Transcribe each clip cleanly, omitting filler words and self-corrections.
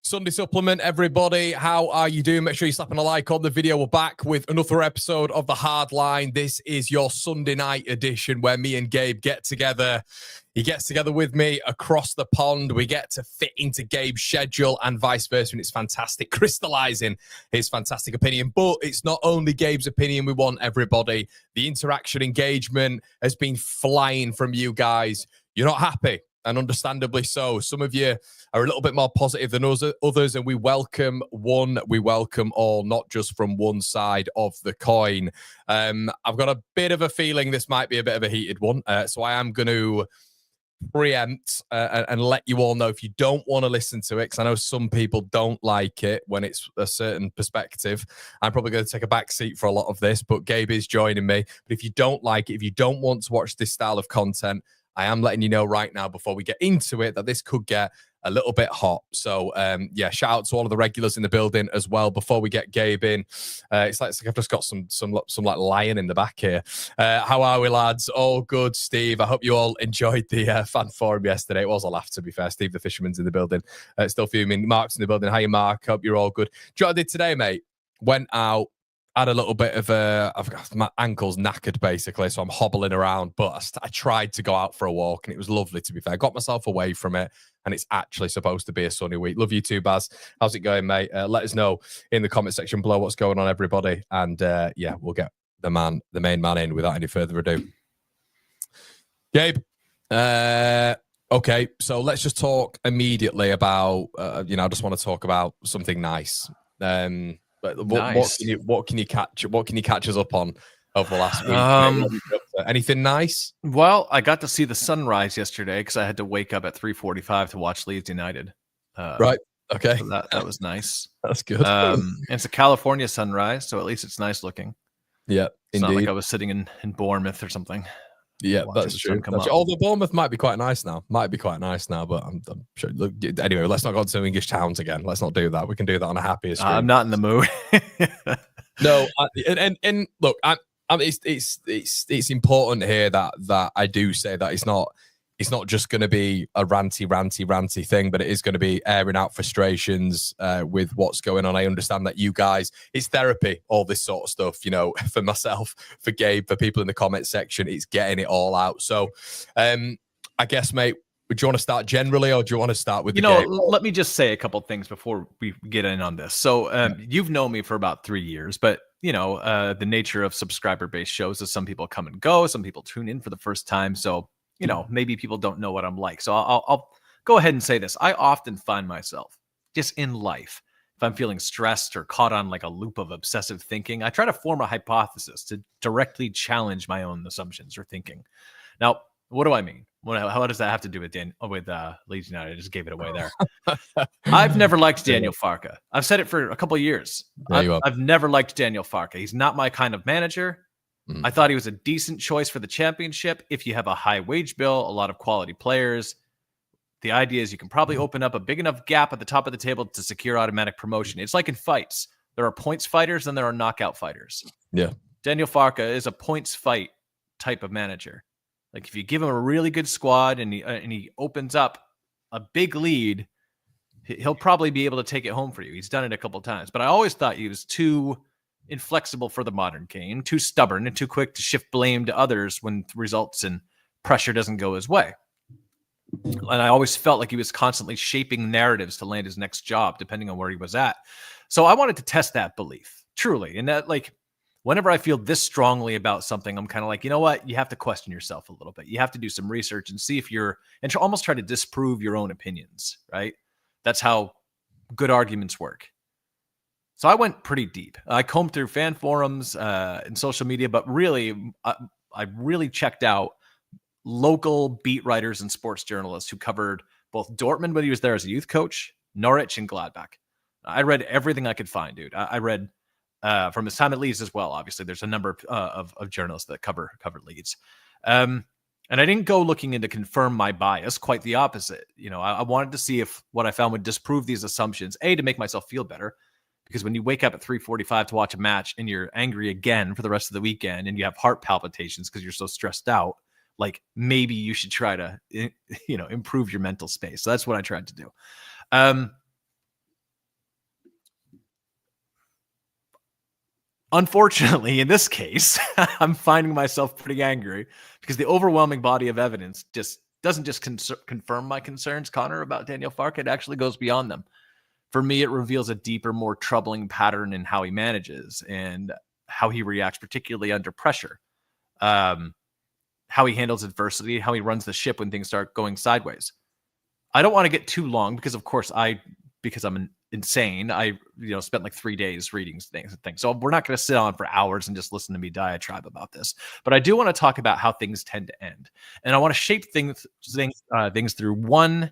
Sunday Supplement, everybody. How are you doing? Make sure you're slapping a like on the video. We're back with another episode of the Hardline. This is your Sunday night edition where me and Gabe get together. He gets together with me across the pond. We get to fit into Gabe's schedule and vice versa. And it's fantastic, crystallizing his fantastic opinion. But it's not only Gabe's opinion we want, everybody. The interaction engagement has been flying from you guys. You're not happy, and understandably so. Some of you are a little bit more positive than others, and we welcome one, we welcome all, not just from one side of the coin. I've got a bit of a feeling this might be a bit of a heated one, so I am going to preempt and let you all know if you don't want to listen to it, because I know some people don't like it when it's a certain perspective. I'm probably going to take a back seat for a lot of this, but Gabe is joining me. But if you don't like it, if you don't want to watch this style of content, I am letting you know right now before we get into it that this could get a little bit hot. So, yeah, shout out to all of the regulars in the building as well. Before we get Gabe in, it's like I've just got some like lion in the back here. How are we, lads? All good, Steve. I hope you all enjoyed the fan forum yesterday. It was a laugh, to be fair. Steve, the fisherman's in the building. Still fuming. Mark's in the building. How you, Mark? Hope you're all good. Do you know what I did today, mate? Went out. Had a little bit of I've got my ankles knackered basically, so I'm hobbling around, but I tried to go out for a walk and it was lovely, to be fair. Got myself away from it, and it's actually supposed to be a sunny week. Love you too, Baz. How's it going, mate? Let us know in the comment section below what's going on, everybody. And yeah, we'll get the main man in without any further ado. Gabe, okay, so let's just talk immediately about, I just want to talk about something nice. What can you catch us up on over the last week? Anything nice? Well, I got to see the sunrise yesterday because I had to wake up at 3:45 to watch Leeds United. Right. Okay. So that was nice. That's good. It's a California sunrise, so at least it's nice looking. Yeah, it's not like I was sitting in Bournemouth or something. Yeah, that's true. Although Bournemouth might be quite nice now. But I'm sure. Look, anyway, let's not go to English towns again. Let's not do that. We can do that on a happier stream. I'm not in the mood. No, and look, it's important here that I do say that it's not just going to be a ranty thing, but it is going to be airing out frustrations with what's going on. I understand that you guys, it's therapy, all this sort of stuff, for myself, for Gabe, for people in the comment section, it's getting it all out. So I guess, mate, do you want to start generally, or do you want to start with game? Let me just say a couple things before we get in on this. So you've known me for about 3 years, but the nature of subscriber-based shows is some people come and go, some people tune in for the first time. So maybe people don't know what I'm like. So I'll go ahead and say this. I often find myself just in life, if I'm feeling stressed or caught on like a loop of obsessive thinking, I try to form a hypothesis to directly challenge my own assumptions or thinking. Now, what do I mean? How does that have to do with Leeds United? I just gave it away there. I've never liked Daniel Farke. I've said it for a couple of years. I've never liked Daniel Farke. He's not my kind of manager. I thought he was a decent choice for the championship. If you have a high wage bill, a lot of quality players, the idea is you can probably open up a big enough gap at the top of the table to secure automatic promotion. It's like in fights. There are points fighters and there are knockout fighters. Yeah. Daniel Farke is a points fight type of manager. Like if you give him a really good squad and he opens up a big lead, he'll probably be able to take it home for you. He's done it a couple of times. But I always thought he was too inflexible for the modern game, too stubborn and too quick to shift blame to others when results and pressure doesn't go his way. And I always felt like he was constantly shaping narratives to land his next job, depending on where he was at. So I wanted to test that belief, truly. And that, like, whenever I feel this strongly about something, I'm kind of like, you know what? You have to question yourself a little bit. You have to do some research and see if almost try to disprove your own opinions, right? That's how good arguments work. So I went pretty deep. I combed through fan forums and social media, but really, I really checked out local beat writers and sports journalists who covered both Dortmund when he was there as a youth coach, Norwich, and Gladbach. I read everything I could find, dude. I read from his time at Leeds as well. Obviously, there's a number of journalists that cover Leeds. And I didn't go looking in to confirm my bias, quite the opposite. I wanted to see if what I found would disprove these assumptions, A, to make myself feel better. Because when you wake up at 3:45 to watch a match and you're angry again for the rest of the weekend and you have heart palpitations because you're so stressed out, like maybe you should try to, improve your mental space. So that's what I tried to do. Unfortunately, in this case, I'm finding myself pretty angry because the overwhelming body of evidence just doesn't just confirm my concerns, Connor, about Daniel Farke. It actually goes beyond them. For me, it reveals a deeper, more troubling pattern in how he manages and how he reacts, particularly under pressure. How he handles adversity, how he runs the ship when things start going sideways. I don't want to get too long because, of course, because I'm insane, I spent like 3 days reading things. So we're not going to sit on for hours and just listen to me diatribe about this. But I do want to talk about how things tend to end, and I want to shape things through one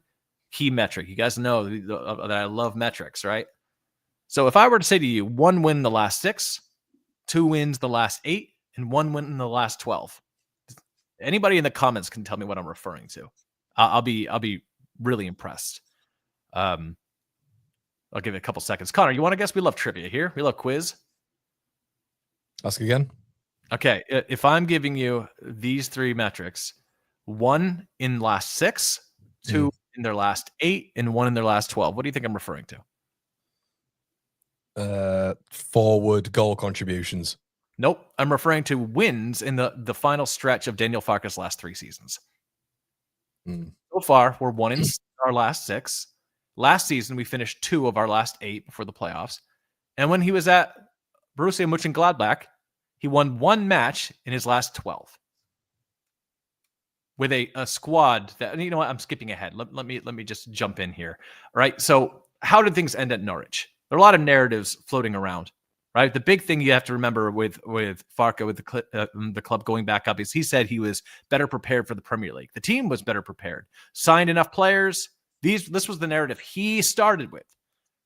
key metric. You guys know that I love metrics, right? So if I were to say to you, 1 win in the last 6, 2 wins the last 8, and 1 win in the last 12. Anybody in the comments can tell me what I'm referring to. I'll be really impressed. I'll give it a couple seconds. Connor, you want to guess? We love trivia here. We love quiz. Ask again. Okay. If I'm giving you these 3 metrics, 1 in the last 6, 2 in their last 8, and 1 in their last 12, what do you think I'm referring to? Forward goal contributions. Nope. I'm referring to wins in the final stretch of Daniel Farke's last 3 seasons. So far, we're 1 in our last 6. Last season, we finished 2 of our last 8 before the playoffs. And when he was at Borussia Mönchengladbach, he won 1 match in his last 12 with a squad that, you know what, I'm skipping ahead. Let me just jump in here. All right. So how did things end at Norwich? There are a lot of narratives floating around, right? The big thing you have to remember with Farke, with the club going back up, is he said he was better prepared for the Premier League. The team was better prepared, signed enough players. This was the narrative he started with.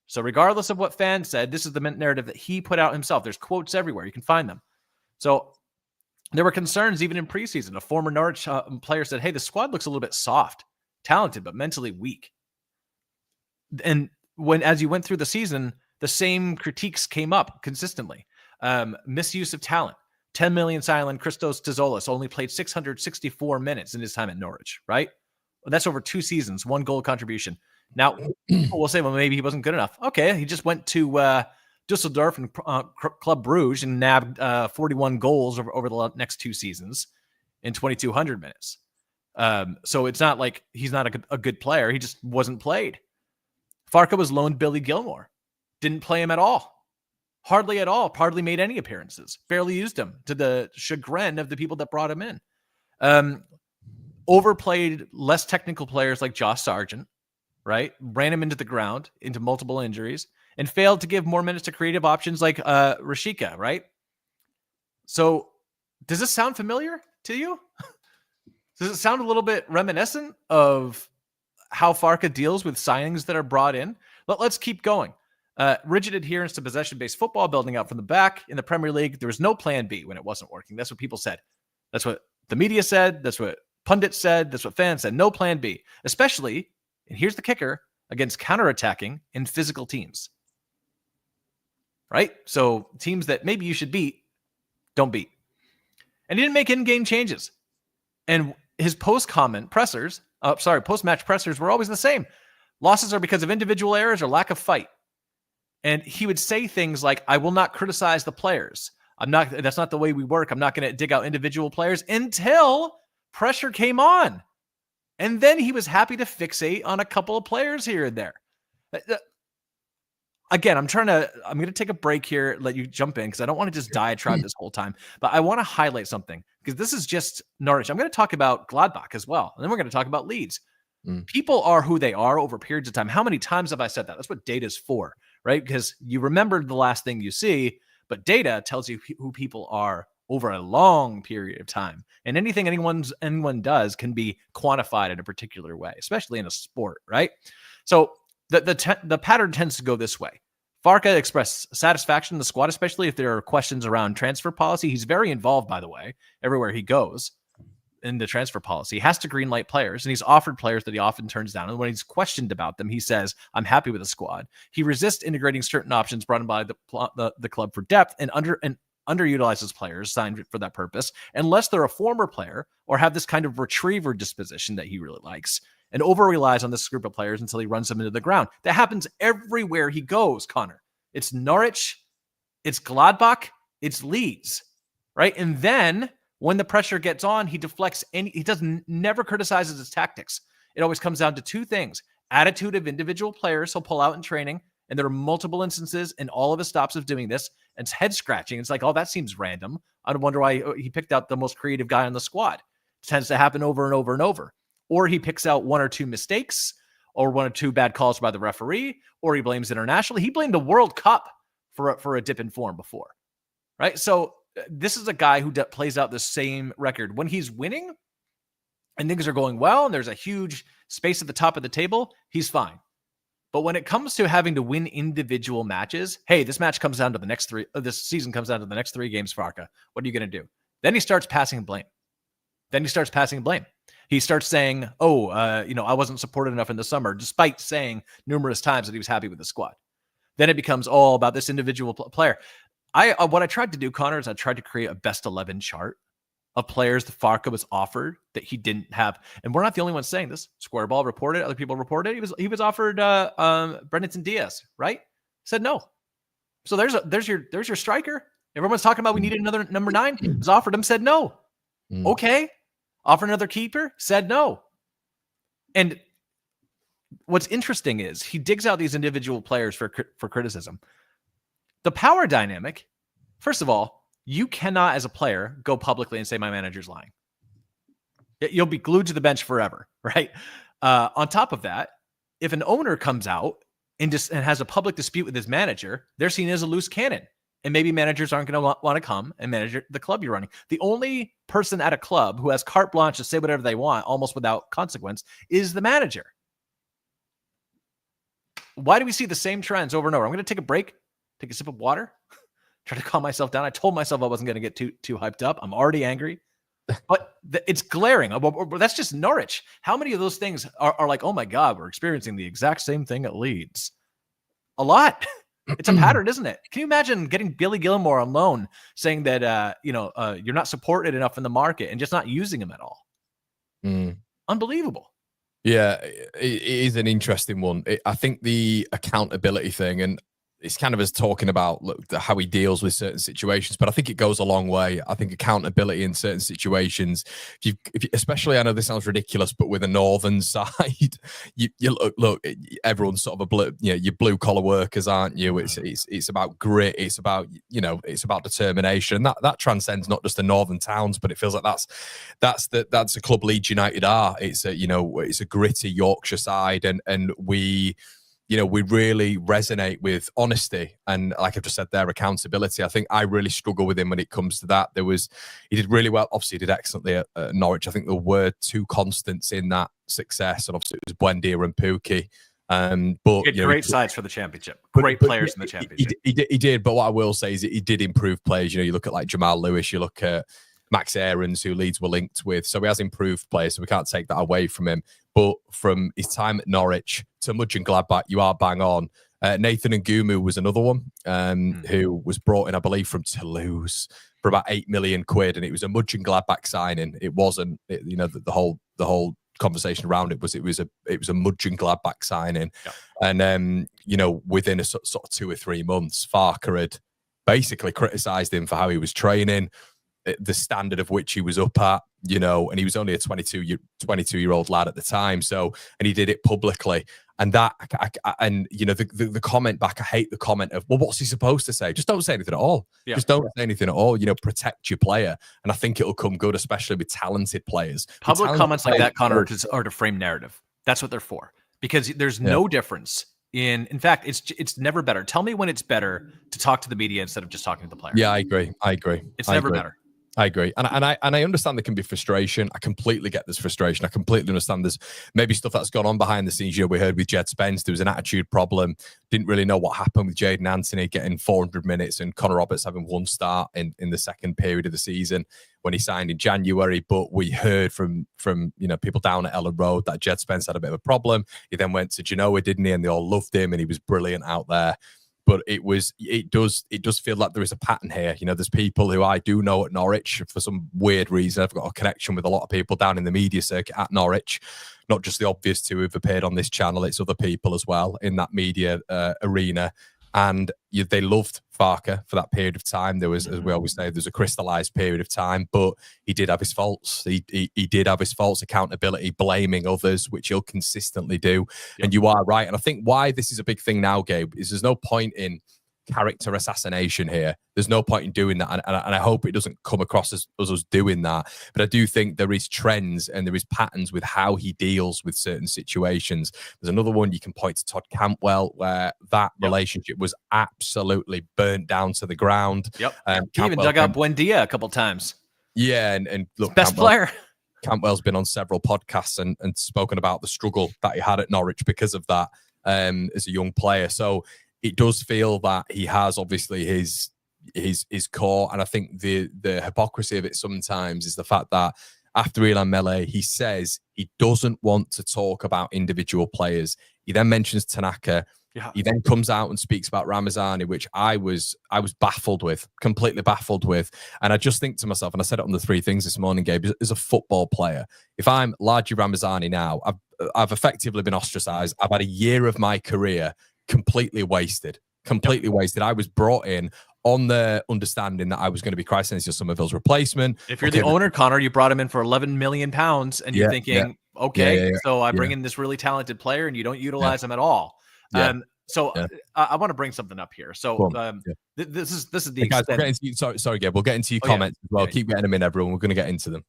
So regardless of what fans said, this is the narrative that he put out himself. There's quotes everywhere. You can find them. So there were concerns even in preseason. A former Norwich player said, hey, the squad looks a little bit soft, talented, but mentally weak. And as you went through the season, the same critiques came up consistently. Misuse of talent. 10 million silent Christos Tzolis only played 664 minutes in his time at Norwich, right? That's over 2 seasons, 1 goal contribution. Now, people will say, well, maybe he wasn't good enough. Okay, he just went to Dusseldorf and Club Brugge and nabbed 41 goals over the next 2 seasons in 2,200 minutes. So it's not like he's not a good player. He just wasn't played. Farke was loaned Billy Gilmore. Didn't play him at all. Hardly at all. Hardly made any appearances. Barely used him, to the chagrin of the people that brought him in. Overplayed less technical players like Josh Sargent, right? Ran him into the ground, into multiple injuries, and failed to give more minutes to creative options like Rashika, right? So does this sound familiar to you? Does it sound a little bit reminiscent of how Farke deals with signings that are brought in? Let's keep going. Rigid adherence to possession-based football, building out from the back. In the Premier League, there was no plan B when it wasn't working. That's what people said. That's what the media said. That's what pundits said. That's what fans said. No plan B, especially, and here's the kicker, against counterattacking and physical teams. Right? So teams that maybe you should beat, don't beat. And he didn't make in-game changes. And his post-match pressers were always the same. Losses are because of individual errors or lack of fight. And he would say things like, I will not criticize the players. That's not the way we work. I'm not going to dig out individual players until pressure came on. And then he was happy to fixate on a couple of players here and there. Again, I'm going to take a break here, let you jump in, because I don't want to just diatribe this whole time. But I want to highlight something, because this is just Norwich. I'm going to talk about Gladbach as well. And then we're going to talk about Leeds. People are who they are over periods of time. How many times have I said that? That's what data is for, right? Because you remember the last thing you see, but data tells you who people are over a long period of time. And anything anyone does can be quantified in a particular way, especially in a sport, right? So the pattern tends to go this way. Farke expressed satisfaction in the squad, especially if there are questions around transfer policy. He's very involved, by the way, everywhere he goes in the transfer policy. He has to greenlight players, and he's offered players that he often turns down. And when he's questioned about them, he says, I'm happy with the squad. He resists integrating certain options brought in by the club for depth and underutilizes players signed for that purpose, unless they're a former player or have this kind of retriever disposition that he really likes, and over relies on this group of players until he runs them into the ground. That happens everywhere he goes, Connor. It's Norwich, it's Gladbach, It's Leeds, right? And then when the pressure gets on, he deflects he never criticizes his tactics. It always comes down to two things: attitude of individual players he'll pull out in training, and there are multiple instances in all of his stops of doing this, and it's head scratching. It's like, oh, that seems random. I wonder why he picked out the most creative guy on the squad. It tends to happen over and over and over. Or he picks out one or two mistakes, or one or two bad calls by the referee, or he blames internationally. He blamed the World Cup for a dip in form before, right? So this is a guy who plays out the same record. When he's winning and things are going well and there's a huge space at the top of the table, he's fine. But when it comes to having to win individual matches, hey, this match comes down to the next three, this season comes down to the next 3 games, Farke. What are you going to do? Then he starts passing blame. He starts saying, I wasn't supported enough in the summer, despite saying numerous times that he was happy with the squad. Then it becomes all about this individual player. What I tried to do, Connor, is I tried to create a best 11 chart of players that Farke was offered that he didn't have. And we're not the only ones saying this. Squareball reported, other people reported. He was offered Brendan Diaz, right? Said no. So there's your striker. Everyone's talking about we needed another number 9. Was offered him, said no. Okay. Offered another keeper, said no. And what's interesting is he digs out these individual players for criticism. The power dynamic, first of all, you cannot, as a player, go publicly and say my manager's lying. You'll be glued to the bench forever, right? On top of that, if an owner comes out and has a public dispute with his manager, they're seen as a loose cannon. And maybe managers aren't going to want to come and manage the club you're running. The only person at a club who has carte blanche to say whatever they want, almost without consequence, is the manager. Why do we see the same trends over and over? I'm going to take a break, take a sip of water, try to calm myself down. I told myself I wasn't going to get too hyped up. I'm already angry. But it's glaring. That's just Norwich. How many of those things are like, oh my God, we're experiencing the exact same thing at Leeds? A lot. It's a pattern, isn't it? Can you imagine getting Billy Gilmore on loan saying that, you're not supported enough in the market and just not using him at all? Unbelievable. Yeah, it is an interesting one. I think the accountability thing, and it's kind of as talking about how he deals with certain situations, but I think it goes a long way. I think accountability in certain situations, if you, especially, I know this sounds ridiculous, but with a northern side, you look, everyone's sort of a blue, you're blue collar workers, aren't you? It's about grit. It's about, it's about determination. That transcends not just the northern towns, but it feels like that's a club Leeds United are. It's a gritty Yorkshire side, and we really resonate with honesty and, like I've just said there, accountability. I think I really struggle with him when it comes to that. He did really well. Obviously, he did excellently at Norwich. I think there were 2 constants in that success, and obviously it was Buendia and Pukki. But he had great sides for the championship. Great players in the championship. He did. But what I will say is he did improve players. You look at like Jamal Lewis. You look at Max Aarons, who Leeds were linked with. So he has improved players, so we can't take that away from him. But from his time at Norwich to Gladbach, you are bang on. Nathan Ngumu was another one who was brought in, I believe, from Toulouse for about 8 million quid, and it was a Gladbach signing. It wasn't, the whole conversation around it was a Gladbach signing, and within a sort of 2 or 3 months, Farke had basically criticised him for how he was training, the standard of which he was up at, and he was only a 22-year-old lad at the time. So, and he did it publicly. And the comment back, I hate the comment of, well, what's he supposed to say? Just don't say anything at all. Yeah. Just don't say anything at all. Protect your player. And I think it'll come good, especially with talented players. Public comments like that, Connor, are to frame narrative. That's what they're for. Because there's no difference in fact, it's never better. Tell me when it's better to talk to the media instead of just talking to the player. Yeah, I agree. It's never better. I agree. And I understand there can be frustration. I completely get this frustration. I completely understand there's maybe stuff that's gone on behind the scenes. We heard with Jed Spence, there was an attitude problem. Didn't really know what happened with Jadon Anthony getting 400 minutes and Connor Roberts having 1 start in the second period of the season when he signed in January. But we heard from people down at Ellen Road that Jed Spence had a bit of a problem. He then went to Genoa, didn't he? And they all loved him and he was brilliant out there. But it does feel like there is a pattern here. There's people who I do know at Norwich for some weird reason. I've got a connection with a lot of people down in the media circuit at Norwich, not just the obvious 2 who've appeared on this channel. It's other people as well in that media arena. And they loved Farke for that period of time. There was, as we always say, there's a crystallized period of time, but he did have his faults. He did have his faults, accountability, blaming others, which he'll consistently do. Yep. And you are right. And I think why this is a big thing now, Gabe, is there's no point in character assassination here. There's no point in doing that, and I hope it doesn't come across as us doing that. But I do think there is trends and there is patterns with how he deals with certain situations. There's another one you can point to, Todd Cantwell, where that relationship was absolutely burnt down to the ground. Yep. He even dug out Buendia a couple times. Yeah, and look, best player. Cantwell's been on several podcasts and spoken about the struggle that he had at Norwich because of that as a young player. So it does feel that he has obviously his core, and I think the hypocrisy of it sometimes is the fact that after Ilan Mele, he says he doesn't want to talk about individual players. He then mentions Tanaka. Yeah. He then comes out and speaks about Ramazani, which I was baffled with, completely baffled with. And I just think to myself, and I said it on the three things this morning, Gabe, as a football player, if I'm Largi Ramazani now, I've effectively been ostracized. I've had a year of my career completely wasted. I was brought in on the understanding that I was going to be Christ Somerville's replacement. If you're the owner, Connor, you brought him in for £11 million, and you're thinking, so I bring in this really talented player, and you don't utilize him at all. I want to bring something up here. So this is the guys, sorry, Gabe. We'll get into your comments as well. Keep getting them in, everyone. We're going to get into them.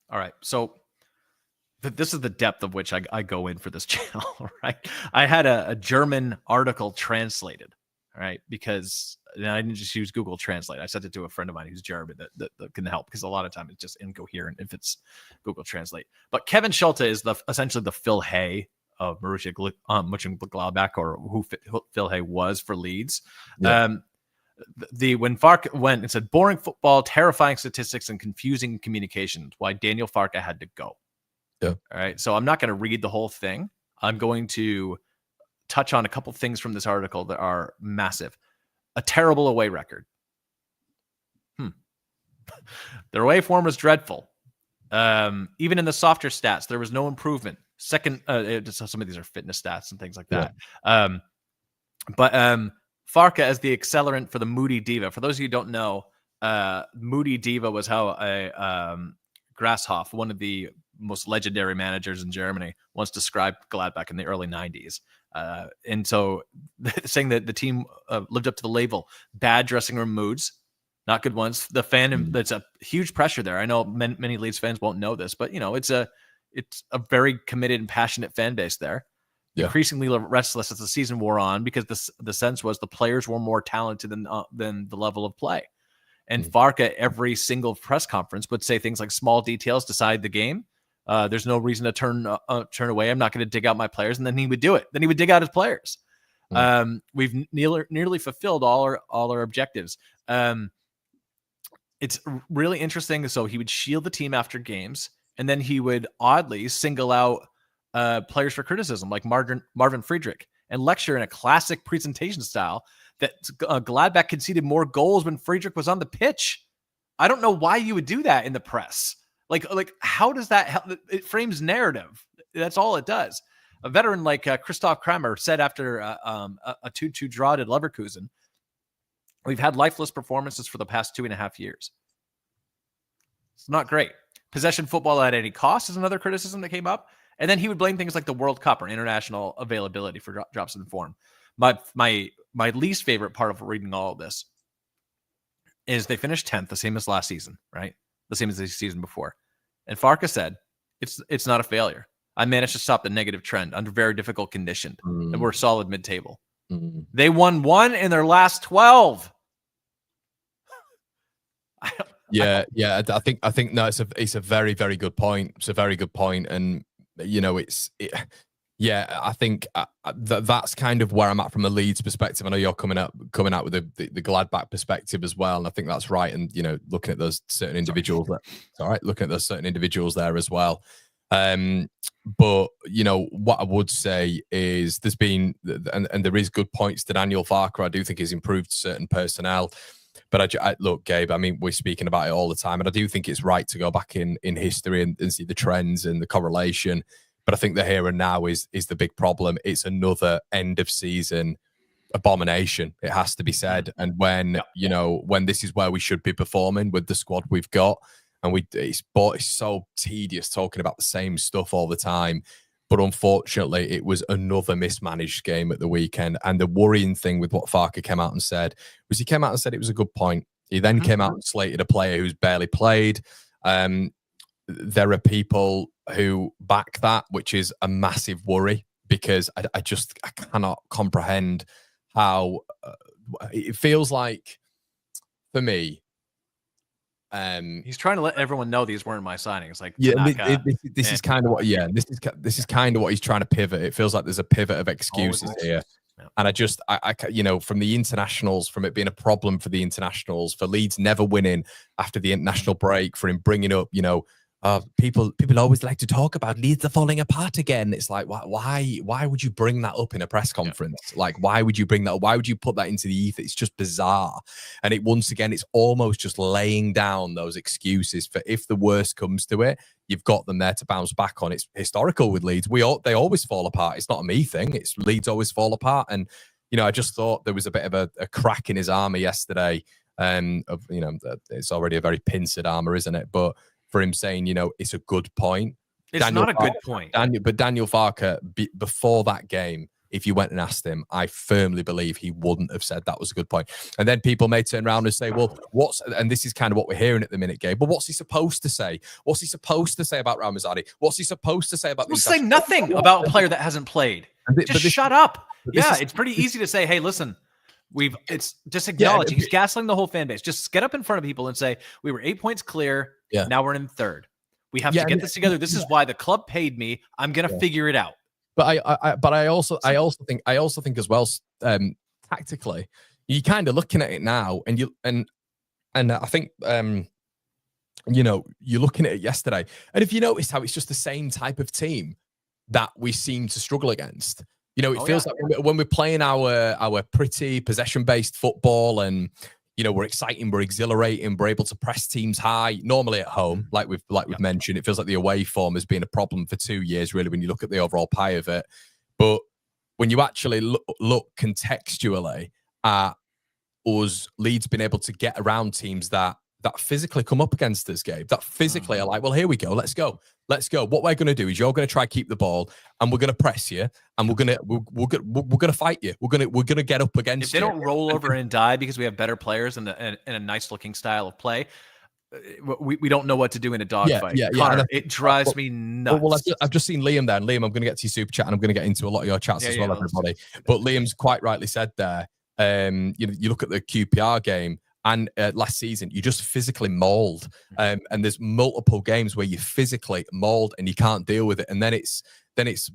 All right. So this is the depth of which I go in for this channel, right? I had a German article translated, right? Because I didn't just use Google Translate. I sent it to a friend of mine who's German that can help, because a lot of times it's just incoherent if it's Google Translate. But Kevin Schulte is essentially the Phil Hay of Borussia Gladbach, or who Phil Hay was for Leeds. Yeah. When Farke went, it said boring football, terrifying statistics, and confusing communications. Why Daniel Farke had to go. Yeah. All right. So I'm not going to read the whole thing. I'm going to touch on a couple things from this article that are massive. A terrible away record. Their away form was dreadful. Even in the softer stats, there was no improvement. Some of these are fitness stats and things like that. Yeah. But Farke as the accelerant for the Moody Diva. For those of you who don't know, Moody Diva was how a Grasshoff, one of the most legendary managers in Germany, once described Gladbach in the early 90s. And so saying that the team lived up to the label, bad dressing room moods, not good ones. The fan, that's a huge pressure there. I know many Leeds fans won't know this, but it's a very committed and passionate fan base there. Yeah. Increasingly restless as the season wore on, because the sense was the players were more talented than the level of play. And Farke, every single press conference, would say things like small details decide the game. There's no reason to turn away. I'm not going to dig out my players. And then he would do it. Then he would dig out his players. We've nearly fulfilled all our objectives. It's really interesting. So he would shield the team after games, and then he would oddly single out players for criticism, like Marvin Friedrich, and lecture in a classic presentation style that Gladbach conceded more goals when Friedrich was on the pitch. I don't know why you would do that in the press. Like how does that help? It frames narrative. That's all it does. A veteran like Christoph Kramer said after a 2-2 draw at Leverkusen, we've had lifeless performances for the past 2.5 years. It's not great. Possession football at any cost is another criticism that came up. And then he would blame things like the World Cup or international availability for drops in form. My least favorite part of reading all of this is they finished 10th, the same as last season, right? The same as the season before. And Farke said, it's not a failure. I managed to stop the negative trend under very difficult conditions, and we're solid mid-table. They won 1 in their last 12. I think no, it's a very, very good point. It's a very good point, and I think that's kind of where I'm at from a Leeds perspective. I know you're coming out with the Gladbach perspective as well, and I think that's right. And looking at those certain individuals, looking at those certain individuals there as well. But what I would say is there's been and there is good points to Daniel Farke. I do think he's improved certain personnel. But I look, Gabe, I mean, we're speaking about it all the time, and I do think it's right to go back in history and see the trends and the correlation. But I think the here and now is the big problem. It's another end of season abomination. It has to be said. And when when this is where we should be performing with the squad we've got, and it's so tedious talking about the same stuff all the time. But unfortunately, it was another mismanaged game at the weekend. And the worrying thing with what Farke came out and said was he came out and said it was a good point. He then came out and slated a player who's barely played. There are people who back that, which is a massive worry, because I cannot comprehend how it feels like, for me, he's trying to let everyone know these weren't my signings. Like, this is kind of what, this is kind of what he's trying to pivot. It feels like there's a pivot of excuses here. Yeah. And I from the internationals, from it being a problem for the internationals, for Leeds never winning after the international break, for him bringing up, people always like to talk about Leeds are falling apart again. It's like, why would you bring that up in a press conference? Yeah. Like, why would you bring that up? Why would you put that into the ether? It's just bizarre. And once again, it's almost just laying down those excuses for if the worst comes to it, you've got them there to bounce back on. It's historical with Leeds. They always fall apart. It's not a me thing. It's Leeds always fall apart. And, I just thought there was a bit of a crack in his armor yesterday. It's already a very pincered armor, isn't it? But for him saying, it's a good point. It's not a good point. Daniel Farke, before that game, if you went and asked him, I firmly believe he wouldn't have said that was a good point. And then people may turn around and say, well, and this is kind of what we're hearing at the minute, Gabe, but what's he supposed to say? What's he supposed to say about Ramazani? What's he supposed to say about... We'll say nothing about a player that hasn't played. Just shut up. Yeah, it's pretty easy to say, hey, listen, it's just acknowledging. He's gaslighting the whole fan base. Just get up in front of people and say, we were 8 points clear. Yeah. Now we're in third. We have to get this together. This is why the club paid me. I'm going to figure it out. But I also think as well, tactically, you're kind of looking at it now, and I think you're looking at it yesterday, and if you notice how it's just the same type of team that we seem to struggle against. It feels like when we're playing our pretty possession-based football, and we're exciting, we're exhilarating, we're able to press teams high. Normally at home, like we've mentioned, it feels like the away form has been a problem for 2 years, really, when you look at the overall pie of it. But when you actually look contextually at us, Leeds been able to get around teams that physically come up against us, Gabe, that physically are like, well, here we go, let's go. What we're going to do is you're going to try to keep the ball, and we're going to press you, and we're going to fight you. We're going to get up against you. If they don't roll over and die because we have better players and a nice looking style of play, we don't know what to do in a dogfight. Connor, it drives me nuts. Well, I've just seen Liam there, and Liam, I'm going to get to your super chat, and I'm going to get into a lot of your chats as well, everybody. But Liam's quite rightly said there. You look at the QPR game. And last season, you just physically mauled. And there's multiple games where you physically mauled and you can't deal with it. And then it's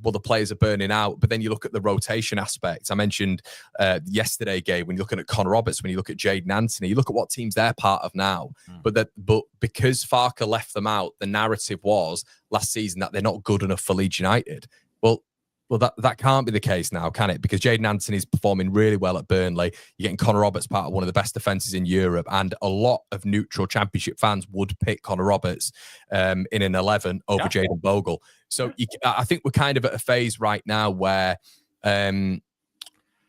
well, the players are burning out. But then you look at the rotation aspect. I mentioned yesterday, Gabe, when you're looking at Connor Roberts, when you look at Jayden Anthony, you look at what teams they're part of now. But because Farke left them out, the narrative was last season that they're not good enough for Leeds United. Well, that can't be the case now, can it? Because Jayden Anthony's performing really well at Burnley. You're getting Connor Roberts part of one of the best defences in Europe, and a lot of neutral Championship fans would pick Connor Roberts in an 11 over Jayden Bogle. So I think we're kind of at a phase right now where Connor,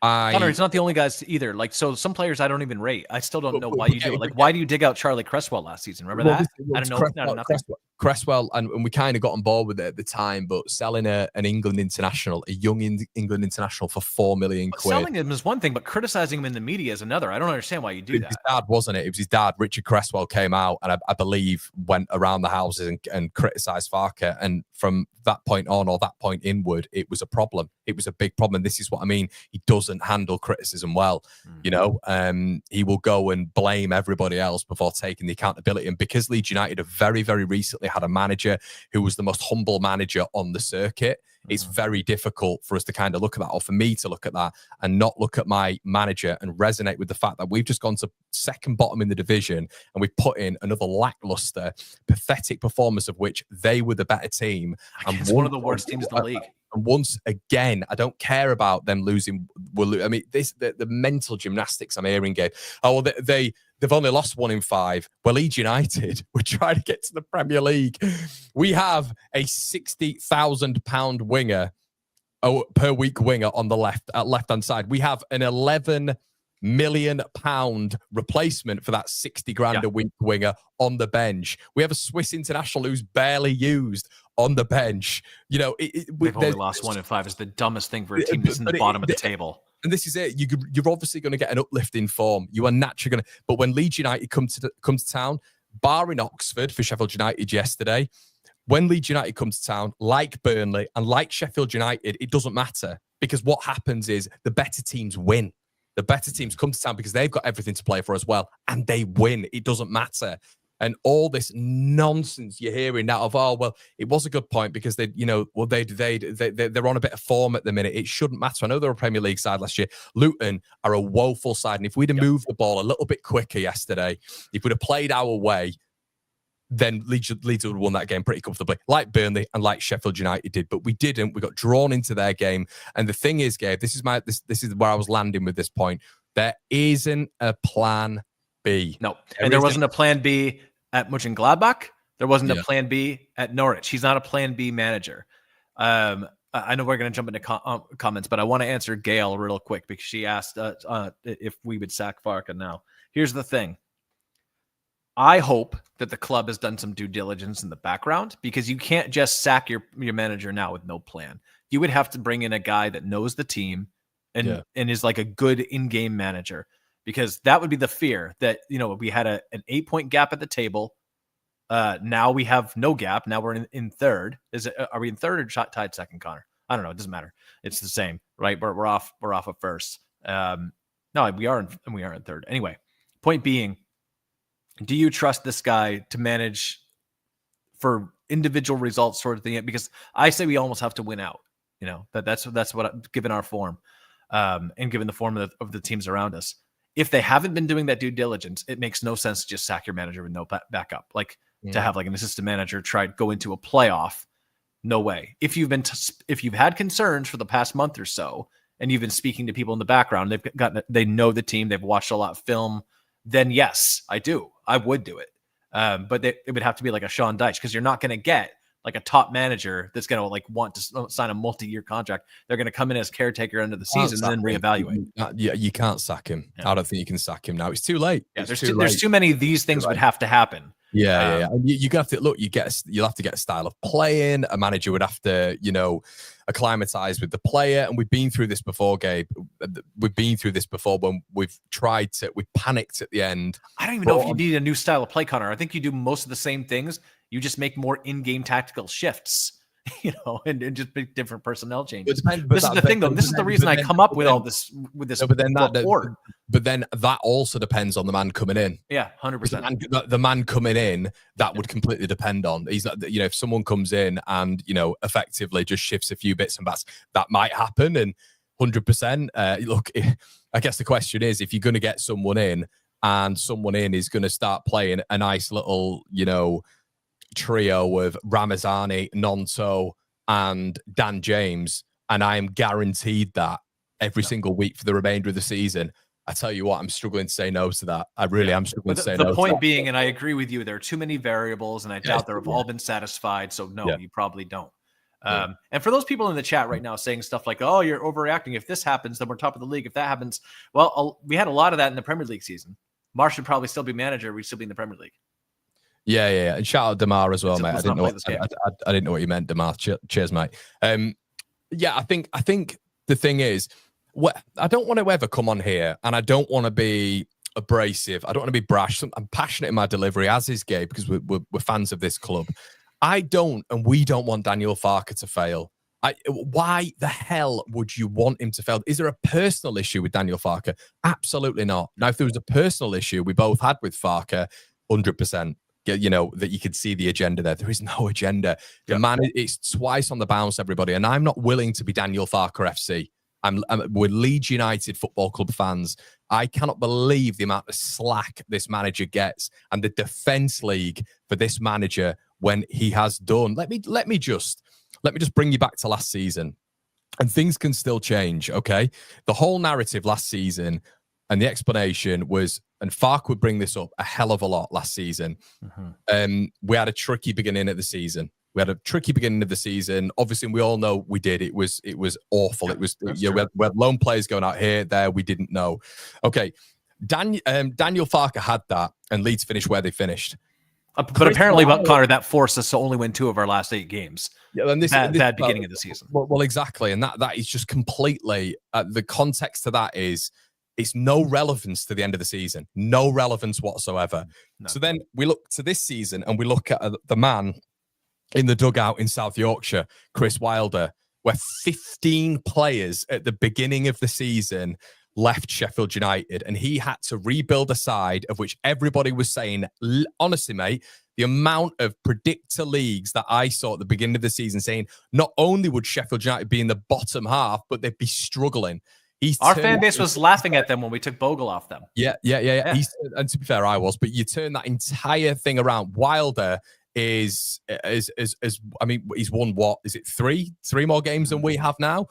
it's not the only guys either. Like, so some players I don't even rate. I still don't know why you do it. Like, why do you dig out Charlie Cresswell last season? Remember that? I don't know. Cresswell, and we kind of got on board with it at the time, but selling an England international, a young England international for £4 million. Selling him is one thing, but criticizing him in the media is another. I don't understand why you do that. His dad, wasn't it? It was his dad. Richard Cresswell came out and I believe went around the houses and criticised Farke. And from that point on, or that point inward, it was a problem. It was a big problem. And this is what I mean. He doesn't handle criticism well. He will go and blame everybody else before taking the accountability. And because Leeds United have very, very recently had a manager who was the most humble manager on the circuit, it's very difficult for us to kind of look at that, or for me to look at that and not look at my manager and resonate with the fact that we've just gone to second bottom in the division and we've put in another lackluster, pathetic performance of which they were the better team. And it's one of the worst teams in the league. And once again, I don't care about them losing. I mean, the mental gymnastics I'm hearing, Gabe. Oh, well, they've only lost 1 in 5. Well, Leeds United, we're trying to get to the Premier League. We have a £60,000 winger per week winger on the left-hand side. We have an 11 million pound replacement for that 60 grand a week winger on the bench. We have a Swiss international who's barely used on the bench. You know, they've only lost 1 in 5 is the dumbest thing for a team that's in the bottom of the table. And this is it. You're obviously going to get an uplift in form. You are naturally going to. But when Leeds United come to town, barring Oxford for Sheffield United yesterday, when Leeds United comes to town, like Burnley and like Sheffield United, it doesn't matter, because what happens is the better teams win. The better teams come to town because they've got everything to play for as well, and they win. It doesn't matter. And all this nonsense you're hearing now of, oh, well, it was a good point because they're on a bit of form at the minute. It shouldn't matter. I know they're a Premier League side last year. Luton are a woeful side. And if we'd have moved the ball a little bit quicker yesterday, if we'd have played our way, then Leeds would have won that game pretty comfortably, like Burnley and like Sheffield United did. But we didn't. We got drawn into their game. And the thing is, Gabe, this is where I was landing with this point. There isn't a plan B. No. And there wasn't a plan B at Gladbach. There wasn't a plan B at Norwich. He's not a plan B manager. I know we're going to jump into comments, but I want to answer Gail real quick because she asked if we would sack Farke now. Here's the thing. I hope that the club has done some due diligence in the background, because you can't just sack your manager now with no plan. You would have to bring in a guy that knows the team and is like a good in-game manager, because that would be the fear that, you know, we had an 8-point gap at the table. Now we have no gap. Now we're in third. Are we in third or tied second, Connor? I don't know. It doesn't matter. It's the same, right? We're off at first. No, we are in third. Anyway, point being, do you trust this guy to manage for individual results sort of thing? Because I say we almost have to win out. You know, that's what, given our form, and given the form of the teams around us. If they haven't been doing that due diligence, it makes no sense to just sack your manager with no backup. Like to have like an assistant manager go into a playoff. No way. If you've had concerns for the past month or so, and you've been speaking to people in the background, they know the team, they've watched a lot of film, then yes, I would do it. But it would have to be like a Sean Dyche, because you're not going to get like a top manager that's going to like want to sign a multi-year contract. They're going to come in as caretaker under the season and then reevaluate. You can't sack him. Yeah. I don't think you can sack him now. It's too late. Yeah, there's too many of these things would have to happen. Yeah. You have to look. You'll have to get a style of playing. A manager would have to, acclimatize with the player. And we've been through this before, Gabe. We've been through this before when we panicked at the end. I don't even know if you need a new style of play, Connor. I think you do most of the same things. You just make more in-game tactical shifts, and just make different personnel changes. This is the thing, though. This is the reason I come up with all this. But then that also depends on the man coming in. Yeah, 100%. The man coming in, that would completely depend on. He's not, if someone comes in and effectively just shifts a few bits and bats, that might happen. And 100%. Look, I guess the question is, if you're going to get someone in, and someone in is going to start playing a nice little, trio of Ramazani, Nonto, and Dan James, and I am guaranteed that every single week for the remainder of the season. I tell you what, I'm struggling to say no to that. I really am struggling to say no. The point being, and I agree with you, there are too many variables, and I doubt they've all been satisfied. So no, you probably don't. And for those people in the chat right now saying stuff like, "Oh, you're overreacting. If this happens, then we're top of the league. If that happens," well, we had a lot of that in the Premier League season. Marsh would probably still be manager. We'd still be in the Premier League. Yeah. And shout out Damar as well, mate. I didn't know what you meant, Damar. Cheers, mate. I think the thing is, I don't want to ever come on here, and I don't want to be abrasive. I don't want to be brash. I'm passionate in my delivery, as is Gabe, because we're fans of this club. We don't want Daniel Farke to fail. Why the hell would you want him to fail? Is there a personal issue with Daniel Farke? Absolutely not. Now, if there was a personal issue we both had with Farke, 100%. That you could see the agenda there. There is no agenda. The man, it's twice on the bounce, everybody. And I'm not willing to be Daniel Farke FC. We're Leeds United Football Club fans. I cannot believe the amount of slack this manager gets and the defense league for this manager when he has done. Let me just bring you back to last season, and things can still change. Okay, the whole narrative last season and the explanation was, and Farke would bring this up a hell of a lot last season. We had a tricky beginning of the season. We had a tricky beginning of the season. Obviously, we all know we did. It was awful. Yeah, It was that's we true. had lone players going out here, there. We didn't know. Okay, Daniel Farke had that, and Leeds finished where they finished. But apparently, Connor, that forced us to only win 2 of our last 8 games. Yeah, and this beginning of the season. Well, exactly, and that is just completely the context to that is it's no relevance to the end of the season, no relevance whatsoever. No. So then we look to this season and we look at the man in the dugout in South Yorkshire, Chris Wilder, where 15 players at the beginning of the season left Sheffield United, and he had to rebuild a side of which everybody was saying, honestly, mate, the amount of predictor leagues that I saw at the beginning of the season saying not only would Sheffield United be in the bottom half, but they'd be struggling. Our fan base was laughing at them when we took Bogle off them. Yeah. And to be fair, I was, but you turn that entire thing around. Wilder is I mean, he's won what is it, three more games than we have now.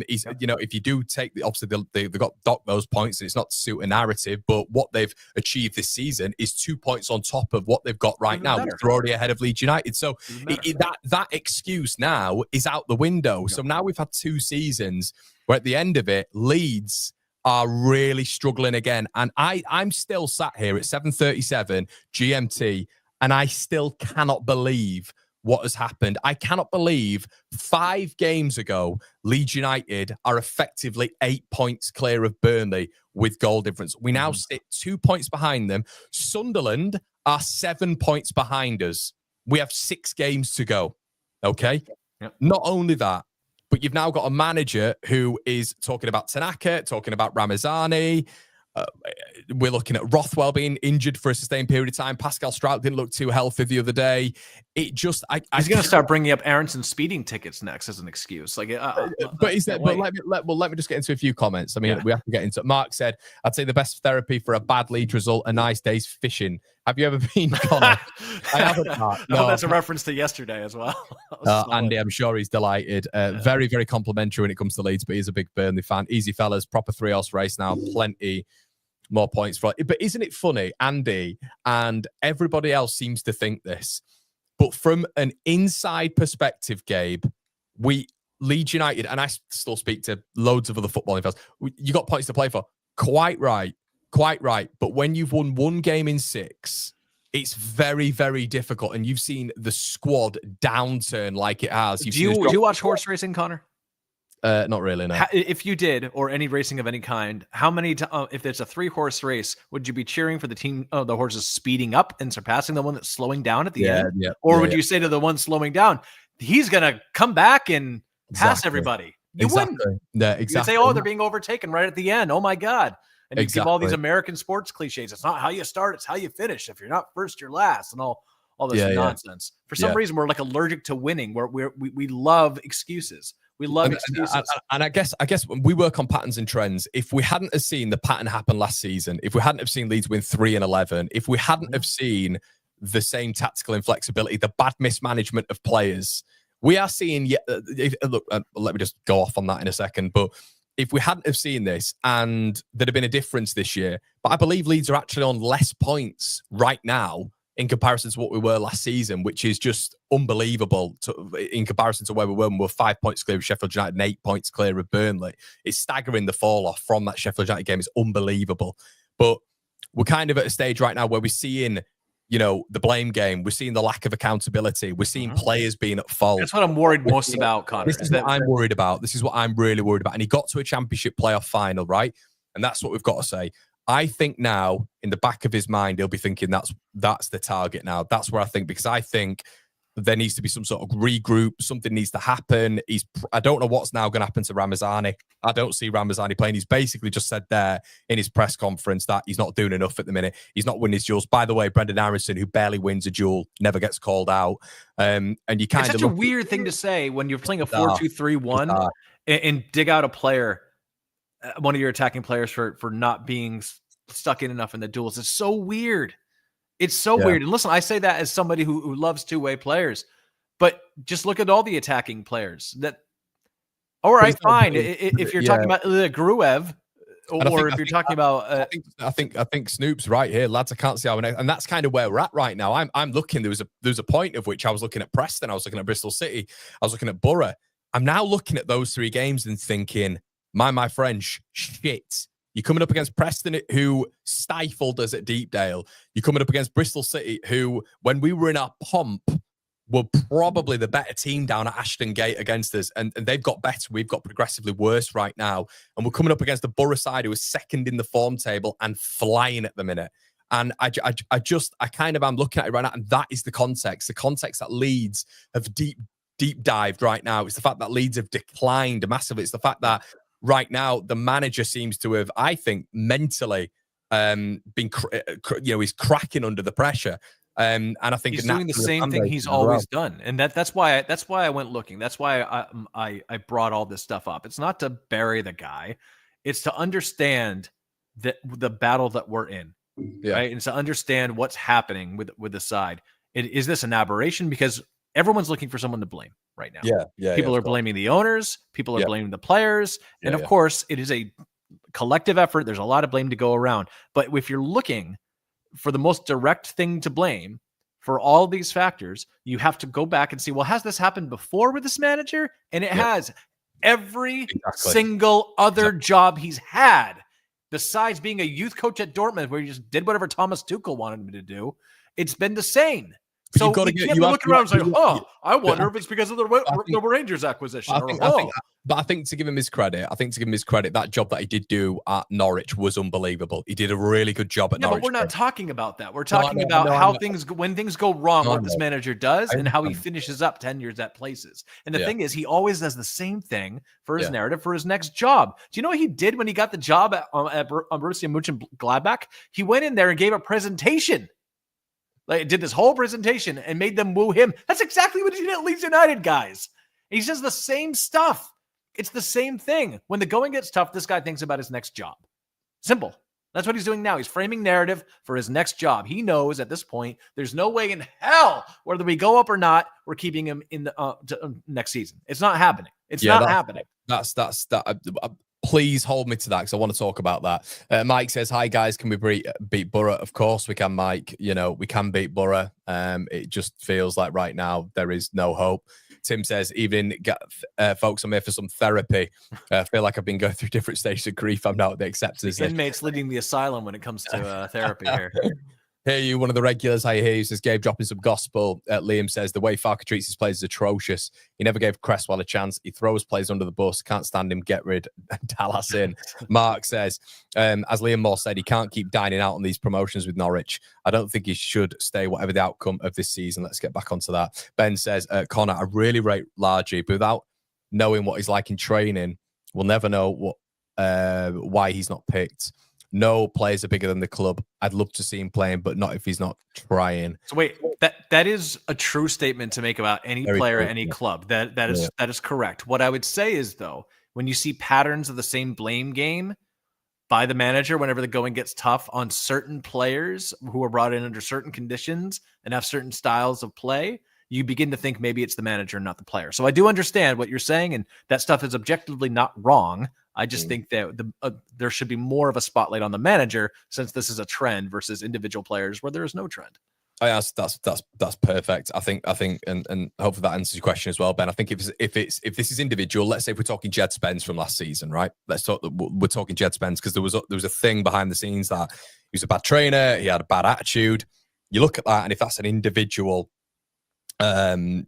He's if you do take obviously they've got docked those points, and it's not to suit a narrative, but what they've achieved this season is 2 points on top of what they've got right now. They're already ahead of Leeds United, so that excuse now is out the window. Yeah. So now we've had 2 seasons where at the end of it, Leeds are really struggling again, and I'm still sat here at 7:37 GMT. And I still cannot believe what has happened. I cannot believe 5 games ago, Leeds United are effectively 8 points clear of Burnley with goal difference. We now sit 2 points behind them. Sunderland are 7 points behind us. We have 6 games to go. Okay? Yep. Not only that, but you've now got a manager who is talking about Tanaka, talking about Ramazani. We're looking at Rothwell being injured for a sustained period of time. Pascal Strout didn't look too healthy the other day. It just, he's going to start bringing up Aronson speeding tickets next as an excuse. Like, but is that? But let me just get into a few comments. I mean, we have to get into. Mark said, "I'd say the best therapy for a bad Leeds result, a nice day's fishing." Have you ever been, Connor? I haven't. No, that's a reference to yesterday as well. Andy, I'm sure he's delighted. Very, very complimentary when it comes to Leeds, but he's a big Burnley fan. Easy fellas, proper 3-horse race now. Plenty more points for it. But isn't it funny, Andy and everybody else seems to think this, but from an inside perspective, Gabe, Leeds United, and I still speak to loads of other footballing fans, you got points to play for. Quite right. But when you've won 1 game in 6, it's very, very difficult. And you've seen the squad downturn like it has. Do you watch horse racing, Connor? Not really, no. If you did, or any racing of any kind, how many if it's a 3-horse race, would you be cheering for the team, the horses speeding up and surpassing the one that's slowing down at the end? Or would you say to the one slowing down, he's going to come back and pass everybody? You wouldn't. Yeah, exactly. You'd say, oh, they're being overtaken right at the end. Oh, my God. And you give all these American sports cliches. It's not how you start, it's how you finish. If you're not first, you're last, and all this nonsense. For some reason, we're like allergic to winning, where we love excuses. We love excuses. And I guess we work on patterns and trends. If we hadn't have seen the pattern happen last season, if we hadn't have seen Leeds win 3 and 11, if we hadn't have seen the same tactical inflexibility, the bad mismanagement of players, we are seeing, look, let me just go off on that in a second, but if we hadn't have seen this and there'd have been a difference this year, but I believe Leeds are actually on less points right now in comparison to what we were last season, which is just unbelievable in comparison to where we were when we were 5 points clear of Sheffield United and 8 points clear of Burnley. It's staggering, the fall off from that Sheffield United game is unbelievable. But we're kind of at a stage right now where we're seeing, the blame game. We're seeing the lack of accountability. We're seeing players being at fault. That's what I'm worried most about, Connor. This is what I'm worried about. This is what I'm really worried about. And he got to a championship playoff final, right? And that's what we've got to say. I think now, in the back of his mind, he'll be thinking that's the target now. That's where I think, because I think there needs to be some sort of regroup. Something needs to happen. I don't know what's now going to happen to Ramazani. I don't see Ramazani playing. He's basically just said there in his press conference that he's not doing enough at the minute. He's not winning his duels. By the way, Brendan Aronson, who barely wins a duel, never gets called out. And you kind of such a weird thing to say when you're playing a 4-2-3-1 and dig out a player, one of your attacking players, for not being stuck in enough in the duels. It's so weird. It's so weird. And listen, I say that as somebody who loves two-way players, but just look at all the attacking players. All right, fine. If you're talking about Gruev, Or if you're talking about, I think Snoop's right here, lads. I can't see how, and that's kind of where we're at right now. I'm looking. There was a point of which I was looking at Preston, I was looking at Bristol City, I was looking at Boro. I'm now looking at those 3 games and thinking, my French, shit. You're coming up against Preston, who stifled us at Deepdale. You're coming up against Bristol City, who, when we were in our pomp, were probably the better team down at Ashton Gate against us. And they've got better. We've got progressively worse right now. And we're coming up against the Boro side, who is second in the form table and flying at the minute. And I'm looking at it right now, and that is the context. The context that Leeds have deep dived right now. It's the fact that Leeds have declined massively. It's the fact that right now the manager seems to have, I think, mentally been, he's cracking under the pressure. And I think he's doing the same thing he's always done, and that's why I went looking. That's why I brought all this stuff up. It's not to bury the guy; it's to understand the battle that we're in, right? And to understand what's happening with the side. Is this an aberration? Because everyone's looking for someone to blame right now. People are blaming the owners. People are blaming the players, and of course, it is a collective effort. There's a lot of blame to go around. But if you're looking for the most direct thing to blame for all these factors, you have to go back and see, well, has this happened before with this manager? And it has. Every single other job he's had, besides being a youth coach at Dortmund, where he just did whatever Thomas Tuchel wanted him to do, it's been the same. So you can't look around and say, I wonder if it's because of the Rangers acquisition. But I think to give him his credit, that job that he did do at Norwich was unbelievable. He did a really good job at Norwich. But we're not talking about that. We're talking about when things go wrong, what this manager does and how he finishes up tenures at places. And the thing is, he always does the same thing for his narrative for his next job. Do you know what he did when he got the job at Borussia Mönchengladbach? He went in there and gave a presentation. Like, did this whole presentation and made them woo him. That's exactly what he did at Leeds United, guys. He says the same stuff. It's the same thing. When the going gets tough, this guy thinks about his next job. Simple. That's what he's doing now. He's framing narrative for his next job. He knows at this point, there's no way in hell, whether we go up or not, we're keeping him in the next season. It's not happening. It's not happening. Please hold me to that, because I want to talk about that. Mike says, hi, guys. Can we beat Boro? Of course we can, Mike. We can beat Boro. It just feels like right now there is no hope. Tim says, even folks, I'm here for some therapy. I feel like I've been going through different stages of grief. I'm now at the acceptance. Inmates leading the asylum when it comes to therapy here. Hear you, one of the regulars. I hear you, says Gabe, dropping some gospel. Liam says, the way Farke treats his players is atrocious. He never gave Cresswell a chance. He throws players under the bus. Can't stand him. Get rid. Dallas in. Mark says, as Liam Moore said, he can't keep dining out on these promotions with Norwich. I don't think he should stay, whatever the outcome of this season. Let's get back onto that. Ben says, Connor, I really rate Largy, but without knowing what he's like in training, we'll never know why he's not picked. No players are bigger than the club. I'd love to see him playing, but not if he's not trying. So wait, that is a true statement to make about any player, any club. That is correct. What I would say is, though, when you see patterns of the same blame game by the manager whenever the going gets tough on certain players who are brought in under certain conditions and have certain styles of play, you begin to think maybe it's the manager, not the player. So I do understand what you're saying, and that stuff is objectively not wrong. I just think that there should be more of a spotlight on the manager, since this is a trend versus individual players where there is no trend. Oh, yeah, that's perfect. I think, and hopefully that answers your question as well, Ben. I think if this is individual, let's say if we're talking Jed Spence from last season, right? We're talking Jed Spence, because there was a thing behind the scenes that he was a bad trainer, he had a bad attitude. You look at that, and if that's an individual occasion,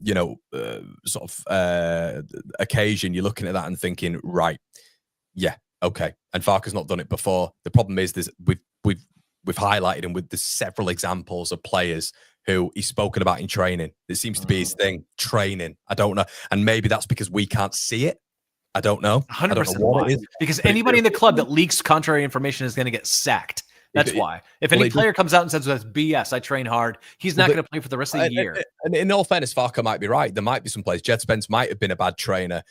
you're looking at that and thinking, right, yeah, okay. And Farke's not done it before. The problem is we've highlighted him with the several examples of players who he's spoken about in training. It seems to be his thing, training. I don't know. And maybe that's because we can't see it. I don't know. 100% what it is. Because anybody in the club that leaks contrary information is going to get sacked. That's why. If any player comes out and says, that's BS, I train hard, he's not going to play for the rest of the year. And in all fairness, Farke might be right. There might be some players. Jed Spence might have been a bad trainer.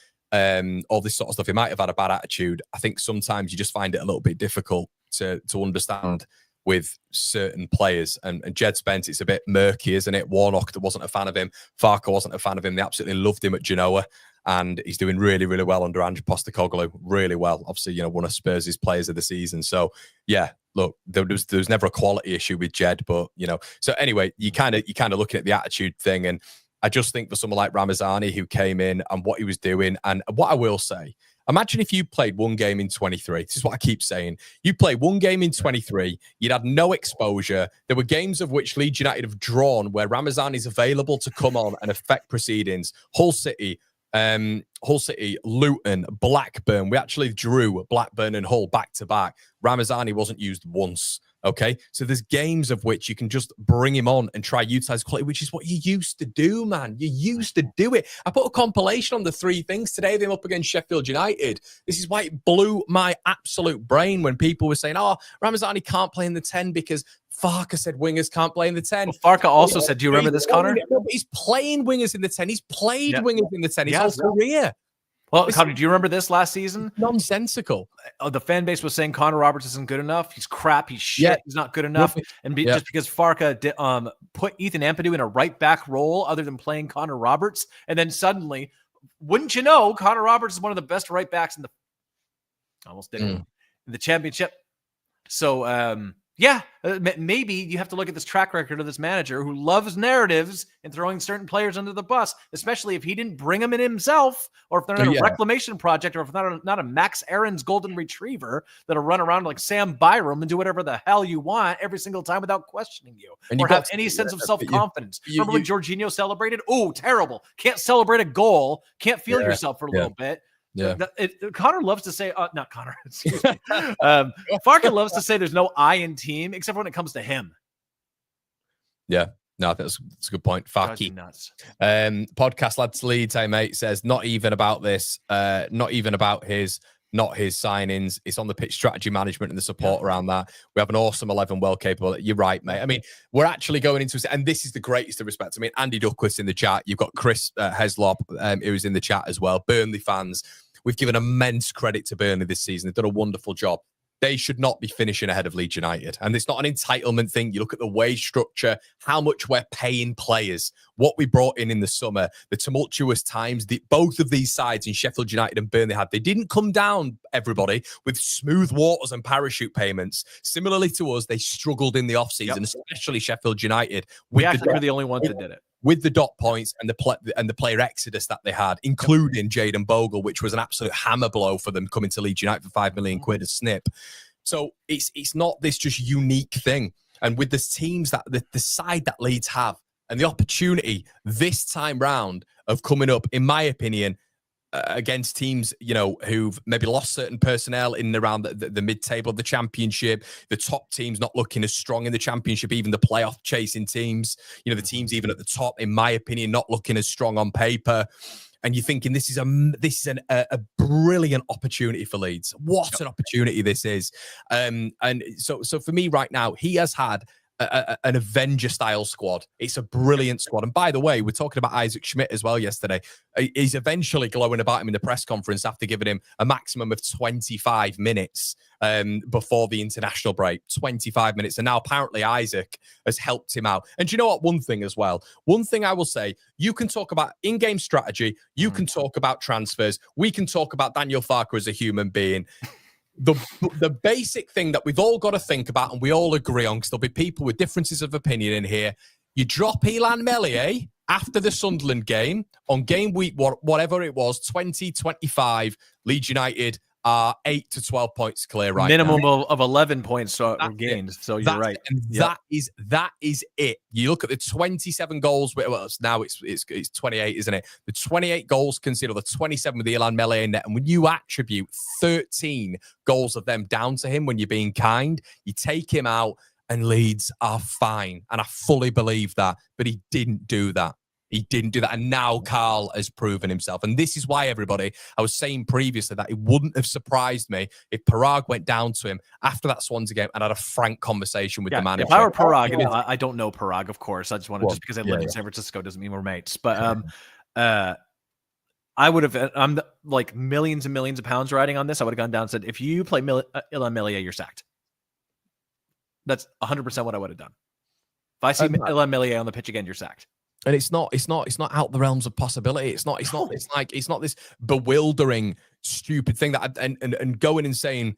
All this sort of stuff. He might have had a bad attitude. I think sometimes you just find it a little bit difficult to understand with certain players. And Jed Spence, it's a bit murky, isn't it? Warnock wasn't a fan of him. Farke wasn't a fan of him. They absolutely loved him at Genoa. And he's doing really, really well under Ange Postecoglou. Really well. Obviously, one of Spurs' players of the season. So, yeah, look, there was never a quality issue with Jed, but, So, anyway, you kind of looking at the attitude thing. And I just think for someone like Ramazani, who came in and what he was doing, and what I will say, imagine if you played one game in 23. This is what I keep saying. You play one game in 23, you'd had no exposure. There were games of which Leeds United have drawn where Ramazani is available to come on and affect proceedings. Hull City, Luton, Blackburn. We actually drew Blackburn and Hull back to back. Ramazani wasn't used once. Okay, so there's games of which you can just bring him on and try utilize quality, which is what you used to do, man. You used to do it. I put a compilation on the 3 things today, them up against Sheffield United. This is why it blew my absolute brain when people were saying, oh, Ramazani can't play in the 10 because Farke said wingers can't play in the 10. Well, Farke also said, do you remember this, Connor? He's playing wingers in the 10. He's played wingers in the 10 his whole career. Well, Connor, do you remember this last season? Nonsensical. The fan base was saying Connor Roberts isn't good enough. He's crap. He's shit. Yeah. He's not good enough. And just because Farke put Ethan Ampadu in a right back role other than playing Connor Roberts, and then suddenly, wouldn't you know, Connor Roberts is one of the best right backs in the championship. So, maybe you have to look at this track record of this manager who loves narratives and throwing certain players under the bus, especially if he didn't bring them in himself, or if they're not a reclamation project, or if not a Max Aaron's golden retriever that'll run around like Sam Byram and do whatever the hell you want every single time without questioning you, or have any sense of self-confidence. Remember when Jorginho celebrated? Oh, terrible. Can't celebrate a goal. Can't feel yourself for a little bit. Yeah, Connor loves to say, not Connor, excuse me. Farke loves to say there's no I in team, except when it comes to him. Yeah, no, I think that's a good point. Farke. Nuts. Podcast Lads Leeds, hey mate, says not even about this, not even about not his signings. It's on the pitch strategy management and the support around that. We have an awesome 11, well capable. You're right, mate. I mean, we're actually going into, and this is the greatest of respect. I mean, Andy Duckworth's in the chat. You've got Chris Heslop, who's in the chat as well. Burnley fans. We've given immense credit to Burnley this season. They've done a wonderful job. They should not be finishing ahead of Leeds United. And it's not an entitlement thing. You look at the wage structure, how much we're paying players, what we brought in the summer, the tumultuous times both of these sides in Sheffield United and Burnley had. They didn't come down, everybody, with smooth waters and parachute payments. Similarly to us, they struggled in the offseason, especially Sheffield United. We actually were the only ones that did it. With the dot points and the player exodus that they had, including Jayden Bogle, which was an absolute hammer blow for them coming to Leeds United for £5 million a snip. So it's not this just unique thing. And with the teams that the side that Leeds have and the opportunity this time round of coming up, in my opinion, against teams, who've maybe lost certain personnel in and around the mid-table of the championship, the top teams not looking as strong in the championship, even the playoff chasing teams, the teams even at the top, in my opinion, not looking as strong on paper. And you're thinking this is a brilliant opportunity for Leeds. What an opportunity this is. And so for me right now, he has had an Avenger-style squad. It's a brilliant squad. And by the way, we're talking about Isaac Schmidt as well yesterday. He's eventually glowing about him in the press conference after giving him a maximum of 25 minutes before the international break. 25 minutes. And now apparently Isaac has helped him out. And do you know what? One thing as well. One thing I will say, you can talk about in-game strategy. You can talk about transfers. We can talk about Daniel Farke as a human being. The basic thing that we've all got to think about and we all agree on, because there'll be people with differences of opinion in here. You drop Ilan Meslier after the Sunderland game on game week, whatever it was, 2025, Leeds United are 8 to 12 points clear right minimum now. of 11 points gained. So you're right. And that is it. You look at the 27 goals. Well, now it's 28, isn't it? The 28 goals conceded, or the 27 with the Ilan Meslier net. And when you attribute 13 goals of them down to him, when you're being kind, you take him out and Leeds are fine. And I fully believe that. But he didn't do that. He didn't do that. And now Carl has proven himself. And this is why, everybody, I was saying previously that it wouldn't have surprised me if Parag went down to him after that Swansea game and had a frank conversation with the manager. If I were Parag, I don't know Parag, of course. I just want to, just because I live in San Francisco doesn't mean we're mates. But I would have, I'm like millions and millions of pounds riding on this. I would have gone down and said, if you play Ilan Meslier, you're sacked. That's 100% what I would have done. If I see Ilan Meslier on the pitch again, you're sacked. And it's not out the realms of possibility. It's not this bewildering, stupid thing that and going and saying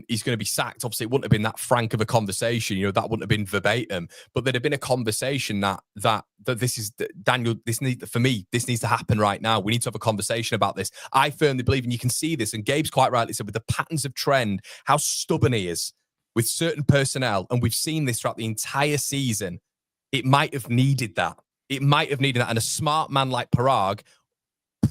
he's going to be sacked. Obviously, it wouldn't have been that frank of a conversation. That wouldn't have been verbatim, but there'd have been a conversation that this is Daniel. This needs to happen right now. We need to have a conversation about this. I firmly believe, and you can see this. And Gabe's quite rightly said with the patterns of trend, how stubborn he is with certain personnel, and we've seen this throughout the entire season. It might have needed that. And a smart man like Parag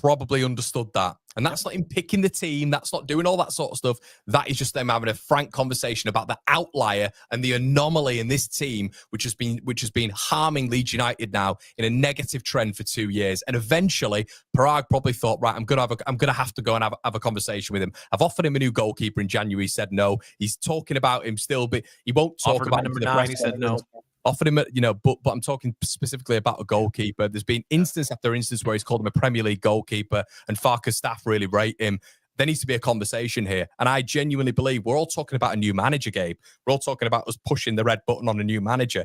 probably understood that. And that's not him picking the team. That's not doing all that sort of stuff. That is just them having a frank conversation about the outlier and the anomaly in this team, which has been harming Leeds United now in a negative trend for 2 years. And eventually, Parag probably thought, right, I'm gonna have to go and have a conversation with him. I've offered him a new goalkeeper in January. He said no. He's talking about him still, but he won't talk about number 9. He said no. Offered him, but I'm talking specifically about a goalkeeper. There's been instance after instance where he's called him a Premier League goalkeeper, and Farke's staff really rate him. There needs to be a conversation here. And I genuinely believe we're all talking about a new manager, Gabe. We're all talking about us pushing the red button on a new manager.